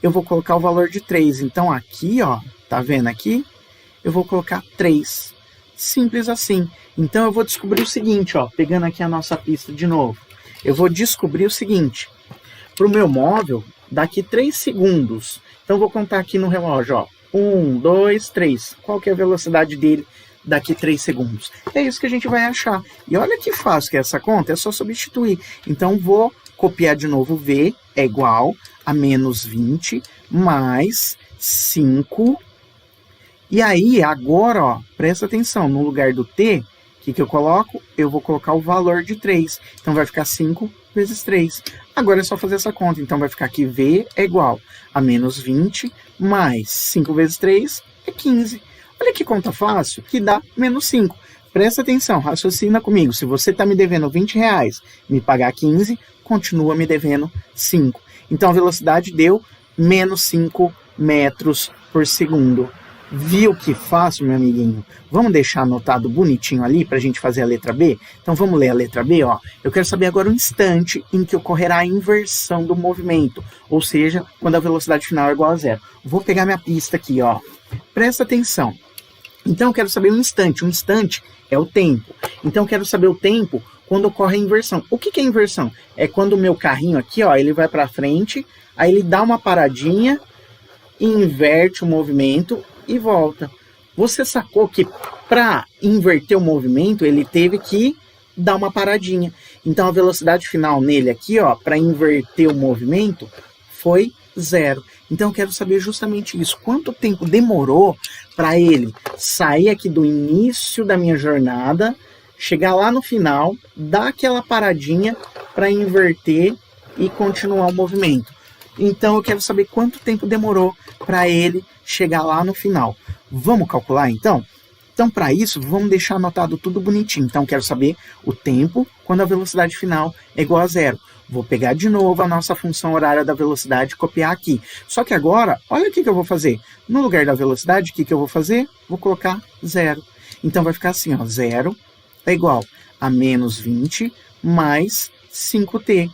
Speaker 1: eu vou colocar o valor de 3. Então aqui, ó, tá vendo aqui? Eu vou colocar 3. Simples assim. Então eu vou descobrir o seguinte, ó, pegando aqui a nossa pista de novo. Eu vou descobrir o seguinte. Para o meu móvel, daqui 3 segundos. Então eu vou contar aqui no relógio, ó. 1, 2, 3. Qual que é a velocidade dele daqui 3 segundos? É isso que a gente vai achar. E olha que fácil que é essa conta, é só substituir. Então vou copiar de novo V é igual a menos 20 mais 5. E aí, agora, ó, presta atenção, no lugar do t, o que eu coloco? Eu vou colocar o valor de 3. Então vai ficar 5 vezes 3. Agora é só fazer essa conta. Então vai ficar que V é igual a menos 20 mais 5 vezes 3 é 15. Olha que conta fácil, que dá menos 5. Presta atenção, raciocina comigo. Se você está me devendo 20 reais, me pagar 15, continua me devendo 5. Então a velocidade deu menos 5 metros por segundo. Viu que fácil, meu amiguinho? Vamos deixar anotado bonitinho ali para a gente fazer a letra B? Então vamos ler a letra B, ó. Eu quero saber agora o instante em que ocorrerá a inversão do movimento, ou seja, quando a velocidade final é igual a 0. Vou pegar minha pista aqui, ó. Presta atenção. Então eu quero saber o instante. O instante é o tempo. Então eu quero saber o tempo quando ocorre a inversão. O que é inversão? É quando o meu carrinho aqui, ó, ele vai para frente, aí ele dá uma paradinha, inverte o movimento e volta. Você sacou que para inverter o movimento, ele teve que dar uma paradinha. Então a velocidade final nele aqui, ó, para inverter o movimento, foi 0. Então eu quero saber justamente isso. Quanto tempo demorou para ele sair aqui do início da minha jornada, chegar lá no final, dar aquela paradinha para inverter e continuar o movimento. Então eu quero saber quanto tempo demorou para ele chegar lá no final. Vamos calcular então? Então para isso, vamos deixar anotado tudo bonitinho. Então quero saber o tempo quando a velocidade final é igual a 0. Vou pegar de novo a nossa função horária da velocidade e copiar aqui. Só que agora, olha o que eu vou fazer. No lugar da velocidade, o que eu vou fazer? Vou colocar 0. Então vai ficar assim, ó, 0 é igual a menos 20 mais 5t.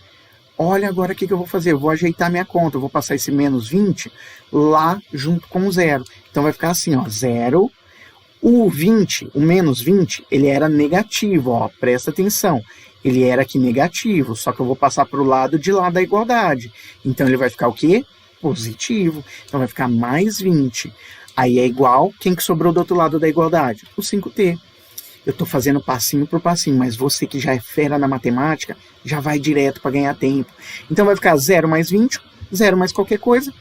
Speaker 1: Olha agora o que eu vou fazer. Eu vou ajeitar minha conta. Eu vou passar esse menos 20 lá junto com o 0. Então vai ficar assim, ó, 0. O 20, o menos 20, ele era negativo, ó, presta atenção. Ele era aqui negativo, só que eu vou passar para o lado de lá da igualdade. Então ele vai ficar o quê? Positivo. Então vai ficar mais 20. Aí é igual, quem que sobrou do outro lado da igualdade? O 5t. Eu estou fazendo passinho por passinho, mas você que já é fera na matemática, já vai direto para ganhar tempo. Então vai ficar 0 mais 20, 0 mais qualquer coisa.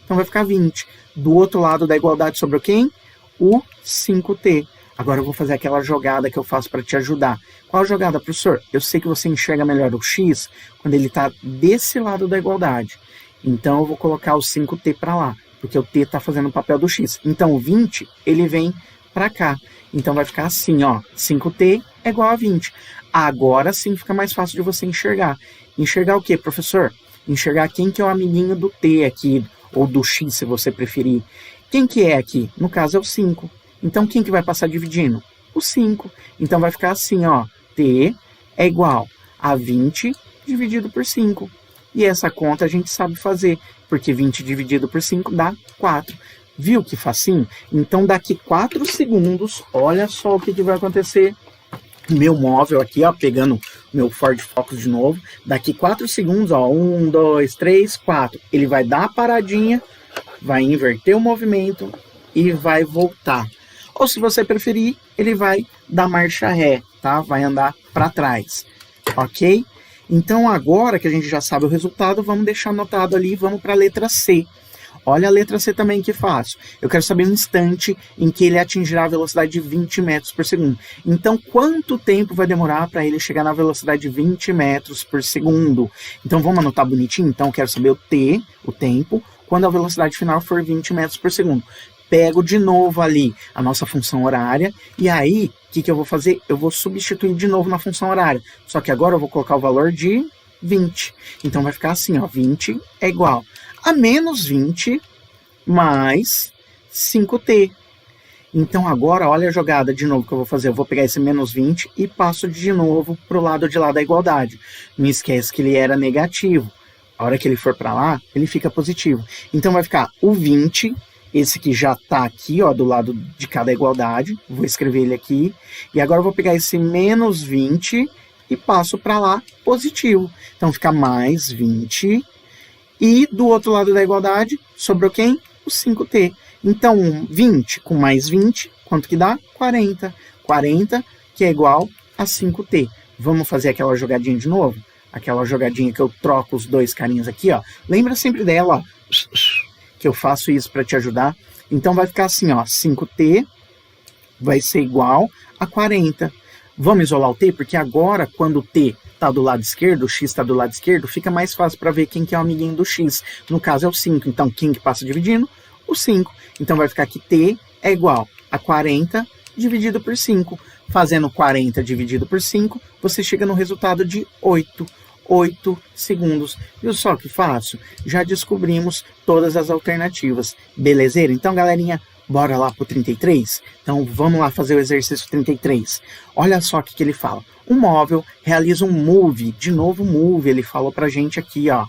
Speaker 1: Então vai ficar 20. Do outro lado da igualdade sobrou quem? O 5t. Agora eu vou fazer aquela jogada que eu faço para te ajudar. Qual a jogada, professor? Eu sei que você enxerga melhor o x quando ele está desse lado da igualdade. Então eu vou colocar o 5t para lá, porque o t está fazendo o papel do x. Então o 20, ele vem para cá. Então vai ficar assim, ó, 5t é igual a 20. Agora sim fica mais fácil de você enxergar. Enxergar o quê, professor? Enxergar quem que é o amiguinho do t aqui, ou do x, se você preferir. Quem que é aqui? No caso é o 5. Então quem que vai passar dividindo? O 5. Então vai ficar assim, ó, t é igual a 20 dividido por 5. E essa conta a gente sabe fazer, porque 20 dividido por 5 dá 4. Viu que facinho? Então daqui 4 segundos, olha só o que vai acontecer. Meu móvel aqui, ó, pegando meu Ford Focus de novo. Daqui 4 segundos, ó, 1, 2, 3, 4. Ele vai dar a paradinha, vai inverter o movimento e vai voltar. Ou se você preferir, ele vai dar marcha ré, tá? Vai andar para trás, ok? Então agora que a gente já sabe o resultado, vamos deixar anotado ali e vamos para a letra C. Olha a letra C também que fácil. Eu quero saber o instante em que ele atingirá a velocidade de 20 metros por segundo. Então, quanto tempo vai demorar para ele chegar na velocidade de 20 metros por segundo? Então, vamos anotar bonitinho? Então, eu quero saber o T, o tempo, quando a velocidade final for 20 metros por segundo. Pego de novo ali a nossa função horária, e aí, o que eu vou fazer? Eu vou substituir de novo na função horária. Só que agora eu vou colocar o valor de 20. Então, vai ficar assim, ó, 20 é igual a menos 20 mais 5t. Então agora, olha a jogada de novo que eu vou fazer. Eu vou pegar esse menos 20 e passo de novo para o lado de lá da igualdade. Não esquece que ele era negativo. A hora que ele for para lá, ele fica positivo. Então vai ficar o 20, esse que já está aqui, ó, do lado de cada igualdade. Vou escrever ele aqui. E agora eu vou pegar esse menos 20 e passo para lá positivo. Então fica mais 20. E do outro lado da igualdade, sobrou quem? O 5t. Então, 20 com mais 20, quanto que dá? 40. 40, que é igual a 5t. Vamos fazer aquela jogadinha de novo? Aquela jogadinha que eu troco os dois carinhos aqui, ó. Lembra sempre dela, ó. Que eu faço isso para te ajudar. Então, vai ficar assim, ó. 5t vai ser igual a 40. Vamos isolar o t, porque agora, quando o t está do lado esquerdo, o x está do lado esquerdo, fica mais fácil para ver quem que é o amiguinho do x. No caso é o 5, então quem que passa dividindo? O 5. Então vai ficar que t é igual a 40 dividido por 5. Fazendo 40 dividido por 5, você chega no resultado de 8. 8 segundos. Viu só que fácil? Já descobrimos todas as alternativas. Belezeira? Então, galerinha, bora lá pro 33? Então, vamos lá fazer o exercício 33. Olha só o que ele fala. Um móvel realiza um move. De novo, move. Ele falou pra gente aqui, ó.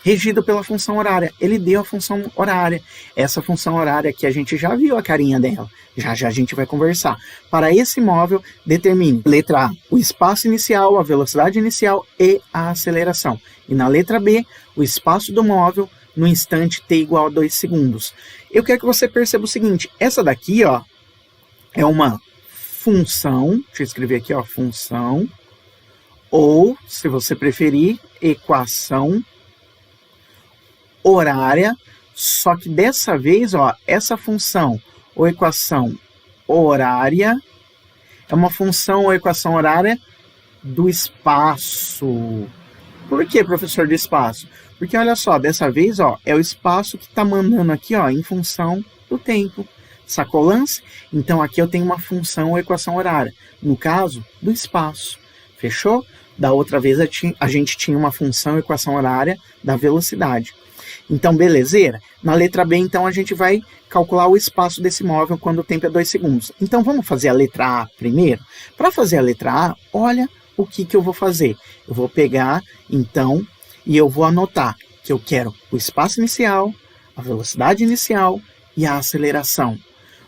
Speaker 1: Regido pela função horária. Ele deu a função horária. Essa função horária aqui a gente já viu a carinha dela. Já já a gente vai conversar. Para esse móvel, determine, letra A, o espaço inicial, a velocidade inicial e a aceleração. E na letra B, o espaço do móvel no instante t igual a 2 segundos. Eu quero que você perceba o seguinte. Essa daqui, ó, é uma função. Deixa eu escrever aqui, ó, função. Ou, se você preferir, equação horária, só que dessa vez, ó, essa função ou equação horária é uma função ou equação horária do espaço. Por que, professor, do espaço? Porque, olha só, dessa vez, ó, é o espaço que está mandando aqui, ó, em função do tempo. Sacou o lance? Então, aqui eu tenho uma função ou equação horária. No caso, do espaço. Fechou? Da outra vez, a gente tinha uma função ou equação horária da velocidade. Então, belezeira? Na letra B, então, a gente vai calcular o espaço desse móvel quando o tempo é 2 segundos. Então, vamos fazer a letra A primeiro? Para fazer a letra A, olha o que eu vou fazer. Eu vou pegar, então, e eu vou anotar que eu quero o espaço inicial, a velocidade inicial e a aceleração.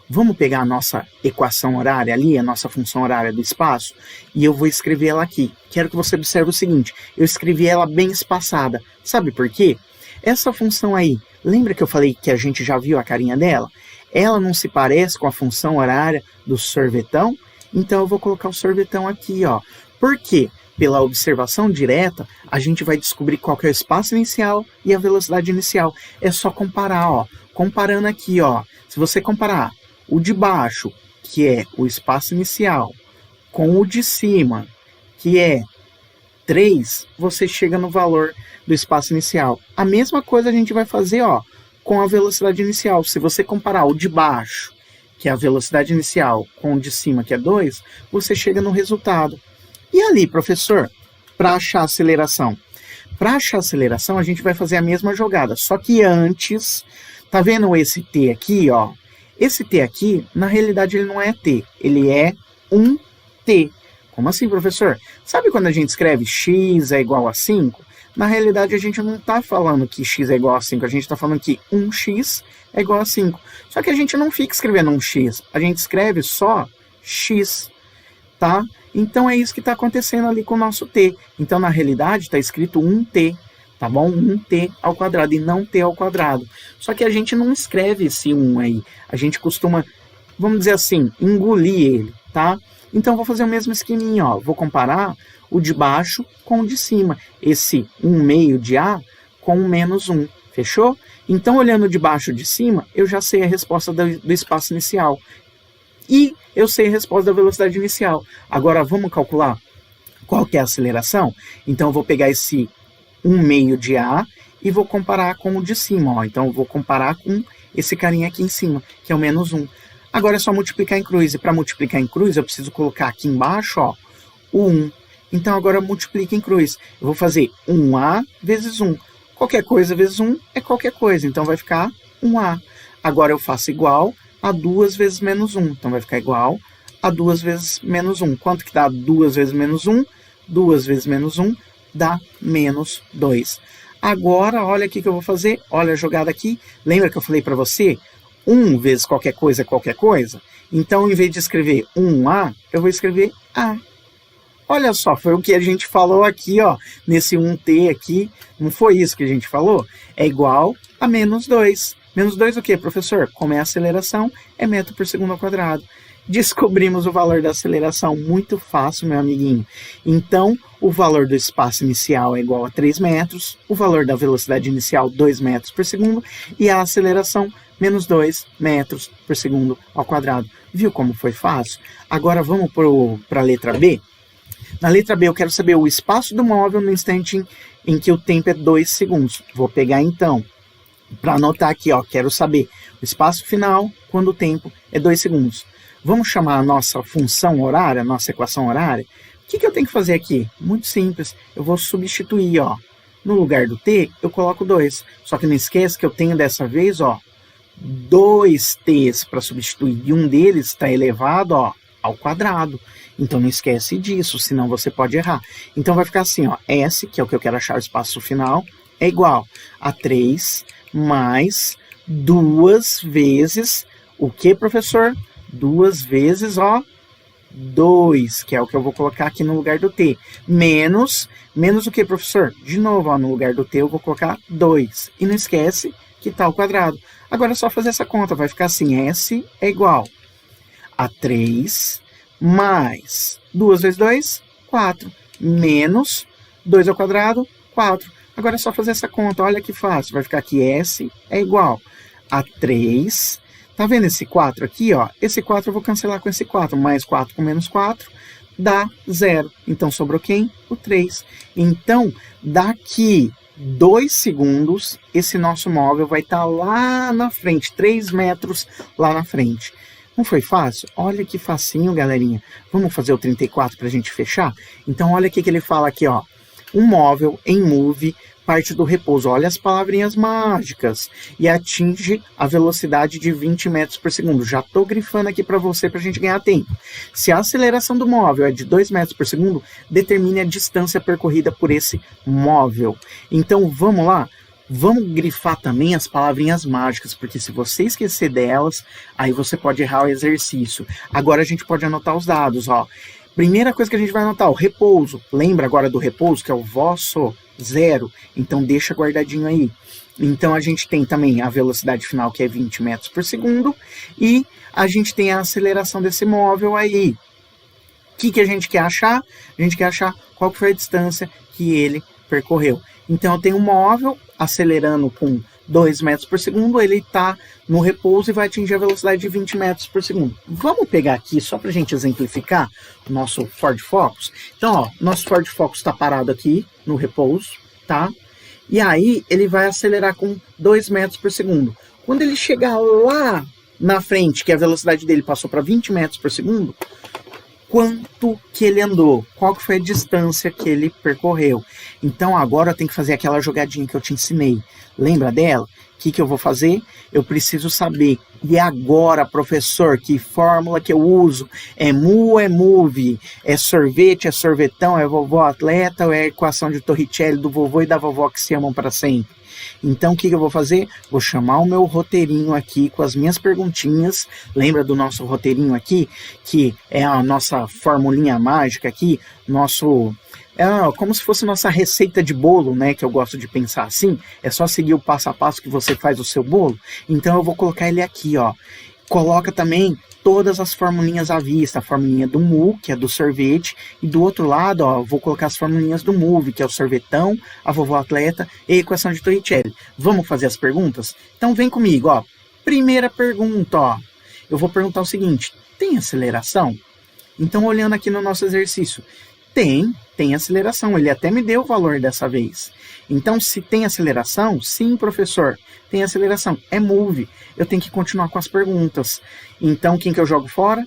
Speaker 1: Vamos pegar a nossa equação horária ali, a nossa função horária do espaço, e eu vou escrever ela aqui. Quero que você observe o seguinte, eu escrevi ela bem espaçada. Sabe por quê? Essa função aí, lembra que eu falei que a gente já viu a carinha dela? Ela não se parece com a função horária do sorvetão? Então eu vou colocar o sorvetão aqui, ó. Por quê? Pela observação direta, a gente vai descobrir qual que é o espaço inicial e a velocidade inicial. É só comparar, ó. Comparando aqui, ó. Se você comparar o de baixo, que é o espaço inicial, com o de cima, que é 3, você chega no valor do espaço inicial. A mesma coisa a gente vai fazer, ó, com a velocidade inicial. Se você comparar o de baixo, que é a velocidade inicial, com o de cima, que é 2, você chega no resultado. E ali, professor, para achar a aceleração? Para achar a aceleração, a gente vai fazer a mesma jogada, só que antes, tá vendo esse T aqui, ó? Esse T aqui, na realidade, ele não é T, ele é um T. Como assim, professor? Sabe quando a gente escreve x é igual a 5? Na realidade, a gente não está falando que x é igual a 5, a gente está falando que 1x é igual a 5. Só que a gente não fica escrevendo 1x, a gente escreve só x, tá? Então é isso que está acontecendo ali com o nosso t. Então, na realidade, está escrito 1t, tá bom? 1t ao quadrado e não t ao quadrado. Só que a gente não escreve esse 1 aí, a gente costuma, vamos dizer assim, engolir ele, tá? Então, vou fazer o mesmo esqueminha, ó. Vou comparar o de baixo com o de cima. Esse 1 meio de A com o menos 1. Fechou? Então, olhando de baixo de cima, eu já sei a resposta do espaço inicial. E eu sei a resposta da velocidade inicial. Agora, vamos calcular qual que é a aceleração? Então, eu vou pegar esse 1/2 de A e vou comparar com o de cima. Ó. Então, eu vou comparar com esse carinha aqui em cima, que é o -1. Agora é só multiplicar em cruz. E para multiplicar em cruz, eu preciso colocar aqui embaixo ó, o 1. Então, agora multiplica em cruz. Eu vou fazer 1A vezes 1. Qualquer coisa vezes 1 é qualquer coisa. Então, vai ficar 1A. Agora, eu faço igual a 2 vezes menos 1. Então, vai ficar igual a 2 vezes menos 1. Quanto que dá 2 vezes menos 1? 2 vezes menos 1 dá menos 2. Agora, olha o que eu vou fazer. Olha a jogada aqui. Lembra que eu falei para você? 1 vezes qualquer coisa é qualquer coisa? Então, em vez de escrever 1A, eu vou escrever A. Olha só, foi o que a gente falou aqui, ó, nesse 1t aqui. Não foi isso que a gente falou? É igual a menos 2. Menos 2 o quê, professor? Como é a aceleração, é metro por segundo ao quadrado. Descobrimos o valor da aceleração, muito fácil, meu amiguinho. Então, o valor do espaço inicial é igual a 3 metros, o valor da velocidade inicial, 2 metros por segundo, e a aceleração, menos 2 metros por segundo ao quadrado. Viu como foi fácil? Agora vamos para a letra B? Na letra B eu quero saber o espaço do móvel no instante em que o tempo é 2 segundos. Vou pegar então, para anotar aqui, ó, quero saber o espaço final quando o tempo é 2 segundos. Vamos chamar a nossa função horária, a nossa equação horária? O que eu tenho que fazer aqui? Muito simples, eu vou substituir, ó. No lugar do t, eu coloco 2. Só que não esquece que eu tenho dessa vez, ó, 2 t's para substituir. E um deles está elevado, ó, ao quadrado. Então não esquece disso, senão você pode errar. Então vai ficar assim, ó, S, que é o que eu quero achar o espaço final, é igual a 3 mais 2 vezes, o que, professor? 2 vezes, ó, 2, que é o que eu vou colocar aqui no lugar do t. Menos o que, professor? De novo, ó, no lugar do t eu vou colocar 2. E não esquece que está ao quadrado. Agora é só fazer essa conta, vai ficar assim, S é igual a 3 mais 2 vezes 2, 4, menos 2 ao quadrado, 4. Agora é só fazer essa conta, olha que fácil, vai ficar aqui S é igual a 3, tá vendo esse 4 aqui, ó? Esse 4 eu vou cancelar com esse 4, mais 4 com menos 4, dá 0. Então sobrou quem? O 3. Então, daqui 2 segundos, esse nosso móvel vai estar lá na frente, 3 metros lá na frente. Não foi fácil? Olha que facinho, galerinha. Vamos fazer o 34 para a gente fechar? Então, olha o que ele fala aqui, ó. Um móvel em move parte do repouso. Olha as palavrinhas mágicas. E atinge a velocidade de 20 metros por segundo. Já estou grifando aqui para você para a gente ganhar tempo. Se a aceleração do móvel é de 2 metros por segundo, determine a distância percorrida por esse móvel. Então, vamos lá? Vamos grifar também as palavrinhas mágicas, porque se você esquecer delas, aí você pode errar o exercício. Agora a gente pode anotar os dados, ó. Primeira coisa que a gente vai anotar, o repouso. Lembra agora do repouso, que é o vosso 0? Então deixa guardadinho aí. Então a gente tem também a velocidade final, que é 20 metros por segundo, e a gente tem a aceleração desse móvel aí. O que a gente quer achar? A gente quer achar qual que foi a distância que ele percorreu. Então eu tenho um móvel acelerando com 2 metros por segundo, ele está no repouso e vai atingir a velocidade de 20 metros por segundo. Vamos pegar aqui, só para a gente exemplificar, o nosso Ford Focus. Então, ó, nosso Ford Focus está parado aqui no repouso, tá? E aí ele vai acelerar com 2 metros por segundo. Quando ele chegar lá na frente, que a velocidade dele passou para 20 metros por segundo, quanto que ele andou, qual que foi a distância que ele percorreu. Então agora eu tenho que fazer aquela jogadinha que eu te ensinei. Lembra dela? O que eu vou fazer? Eu preciso saber. E agora, professor, que fórmula que eu uso? É mu, é move, é sorvete, é sorvetão, é vovó atleta, ou é a equação de Torricelli do vovô e da vovó que se amam para sempre? Então, o que eu vou fazer? Vou chamar o meu roteirinho aqui com as minhas perguntinhas. Lembra do nosso roteirinho aqui? Que é a nossa formulinha mágica aqui, nosso... É como se fosse nossa receita de bolo, né? Que eu gosto de pensar assim. É só seguir o passo a passo que você faz o seu bolo. Então, eu vou colocar ele aqui, ó. coloca também todas as formulinhas à vista, a formulinha do mu, que é do sorvete, e do outro lado, ó, vou colocar as formulinhas do move, que é o sorvetão, a vovó atleta e a equação de Torricelli. Vamos fazer as perguntas? Então vem comigo, ó. Primeira pergunta, ó. Eu vou perguntar o seguinte: tem aceleração? Então, olhando aqui no nosso exercício, tem aceleração. Ele até me deu o valor dessa vez. Então, se tem aceleração, sim, professor, tem aceleração. É move. Eu tenho que continuar com as perguntas. Então, quem que eu jogo fora?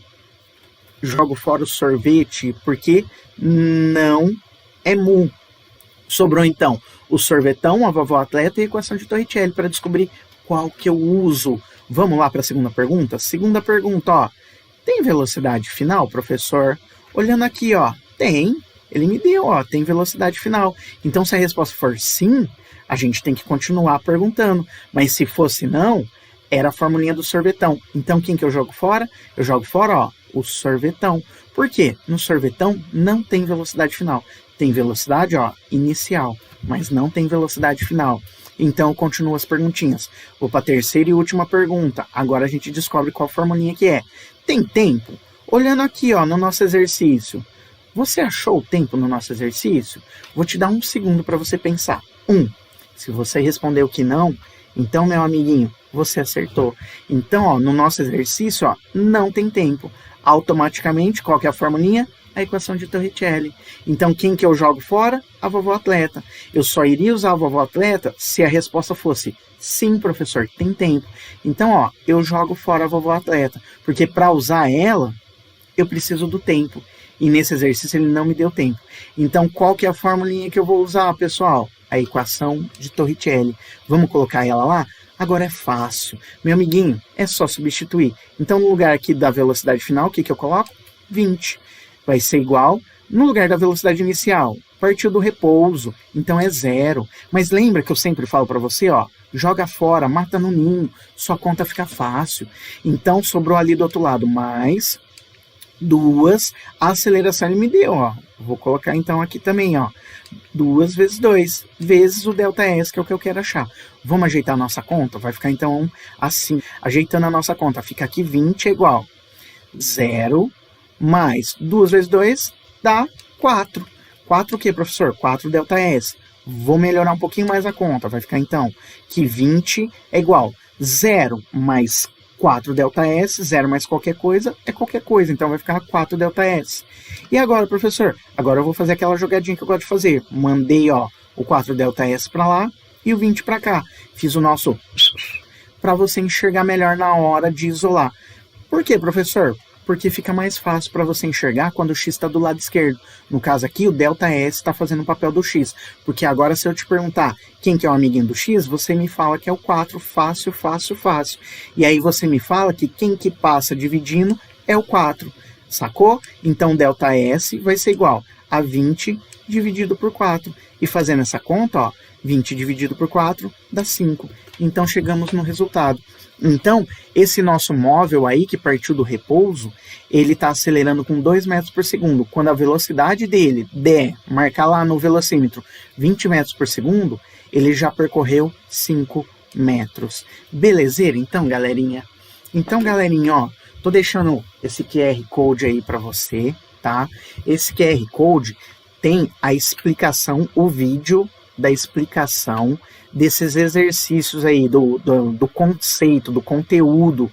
Speaker 1: Jogo fora o sorvete, porque não é mu. Sobrou, então, o sorvetão, a vovó atleta e a equação de Torricelli para descobrir qual que eu uso. Vamos lá para a segunda pergunta? Segunda pergunta, ó. Tem velocidade final, professor? Olhando aqui, ó. Tem. Ele me deu, ó. Tem velocidade final. Então, se a resposta for sim, a gente tem que continuar perguntando. Mas se fosse não, era a formulinha do sorvetão. Então, quem que eu jogo fora? Eu jogo fora, ó, o sorvetão. Por quê? No sorvetão não tem velocidade final. Tem velocidade, ó, inicial, mas não tem velocidade final. Então, eu continuo as perguntinhas. Vou para a terceira e última pergunta. Agora a gente descobre qual formulinha que é. Tem tempo? Olhando aqui, ó, no nosso exercício. Você achou o tempo no nosso exercício? Vou te dar 1 segundo para você pensar. 1. Se você respondeu que não, então, meu amiguinho, você acertou. Então, ó, no nosso exercício, ó, não tem tempo. Automaticamente, qual que é a formulinha? A equação de Torricelli. Então, quem que eu jogo fora? A vovó atleta. Eu só iria usar a vovó atleta se a resposta fosse sim, professor, tem tempo. Então, ó, eu jogo fora a vovó atleta, porque para usar ela, eu preciso do tempo. E nesse exercício ele não me deu tempo. Então, qual que é a formulinha que eu vou usar, pessoal? A equação de Torricelli. Vamos colocar ela lá? Agora é fácil. Meu amiguinho, é só substituir. Então, no lugar aqui da velocidade final, o que eu coloco? 20. Vai ser igual, no lugar da velocidade inicial, partiu do repouso, então é 0. Mas lembra que eu sempre falo para você, ó, joga fora, mata no ninho, sua conta fica fácil. Então, sobrou ali do outro lado mais 2, a aceleração ele me deu, ó. Vou colocar então aqui também, ó, 2 vezes 2, vezes o ΔS, que é o que eu quero achar. Vamos ajeitar a nossa conta? Vai ficar então assim, ajeitando a nossa conta, fica aqui 20 é igual 0, mais 2 vezes 2 dá 4. 4 o que, professor? 4 ΔS. Vou melhorar um pouquinho mais a conta. Vai ficar, então, que 20 é igual 0 mais 4 ΔS. 0 mais qualquer coisa é qualquer coisa. Então, vai ficar 4 ΔS. E agora, professor? Agora eu vou fazer aquela jogadinha que eu gosto de fazer. Mandei, ó, o 4 ΔS para lá e o 20 para cá. Fiz o nosso para você enxergar melhor na hora de isolar. Por quê, professor? Porque fica mais fácil para você enxergar quando o x está do lado esquerdo. No caso aqui, o ΔS está fazendo o papel do x. Porque agora, se eu te perguntar quem que é o amiguinho do x, você me fala que é o 4, fácil, fácil, fácil. E aí você me fala que quem que passa dividindo é o 4. Sacou? Então, ΔS vai ser igual a 20 dividido por 4. E fazendo essa conta, ó, 20 dividido por 4 dá 5. Então, chegamos no resultado. Então, esse nosso móvel aí, que partiu do repouso, ele está acelerando com 2 metros por segundo. Quando a velocidade dele der, marcar lá no velocímetro, 20 metros por segundo, ele já percorreu 5 metros. Belezeira? Então, galerinha? Então, galerinha, ó, tô deixando esse QR Code aí para você, tá? Esse QR Code tem a explicação, o vídeo da explicação desses exercícios aí, do conceito, do conteúdo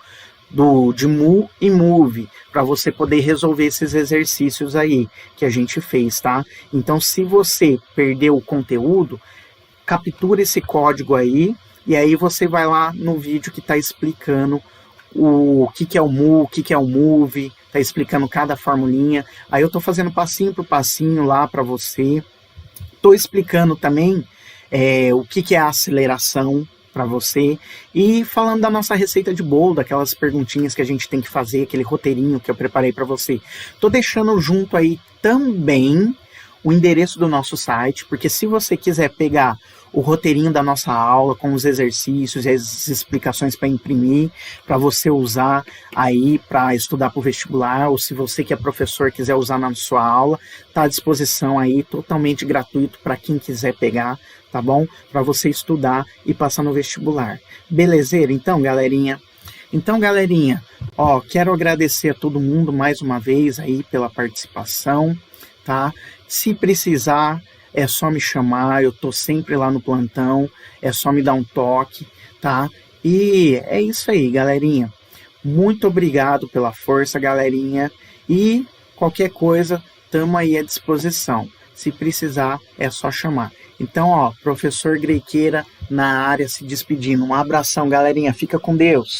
Speaker 1: de mu e move, para você poder resolver esses exercícios aí que a gente fez, tá? Então, se você perdeu o conteúdo, captura esse código aí, e aí você vai lá no vídeo que está explicando o que é o mu, o que é o move, tá explicando cada formulinha. Aí eu tô fazendo passinho por passinho lá para você. Tô explicando também o que é a aceleração para você e falando da nossa receita de bolo, daquelas perguntinhas que a gente tem que fazer, aquele roteirinho que eu preparei para você. Tô deixando junto aí também o endereço do nosso site, porque se você quiser pegar o roteirinho da nossa aula com os exercícios e as explicações para imprimir, para você usar aí para estudar para o vestibular, ou se você que é professor quiser usar na sua aula, está à disposição aí, totalmente gratuito para quem quiser pegar, tá bom? Para você estudar e passar no vestibular. Belezeira? Então, galerinha, Então, galerinha, ó, quero agradecer a todo mundo mais uma vez aí pela participação, tá? Se precisar, é só me chamar, eu tô sempre lá no plantão, é só me dar um toque, tá? E é isso aí, galerinha. Muito obrigado pela força, galerinha, e qualquer coisa, tamo aí à disposição. Se precisar, é só chamar. Então, ó, professor Grequeira na área se despedindo. Um abração, galerinha, fica com Deus.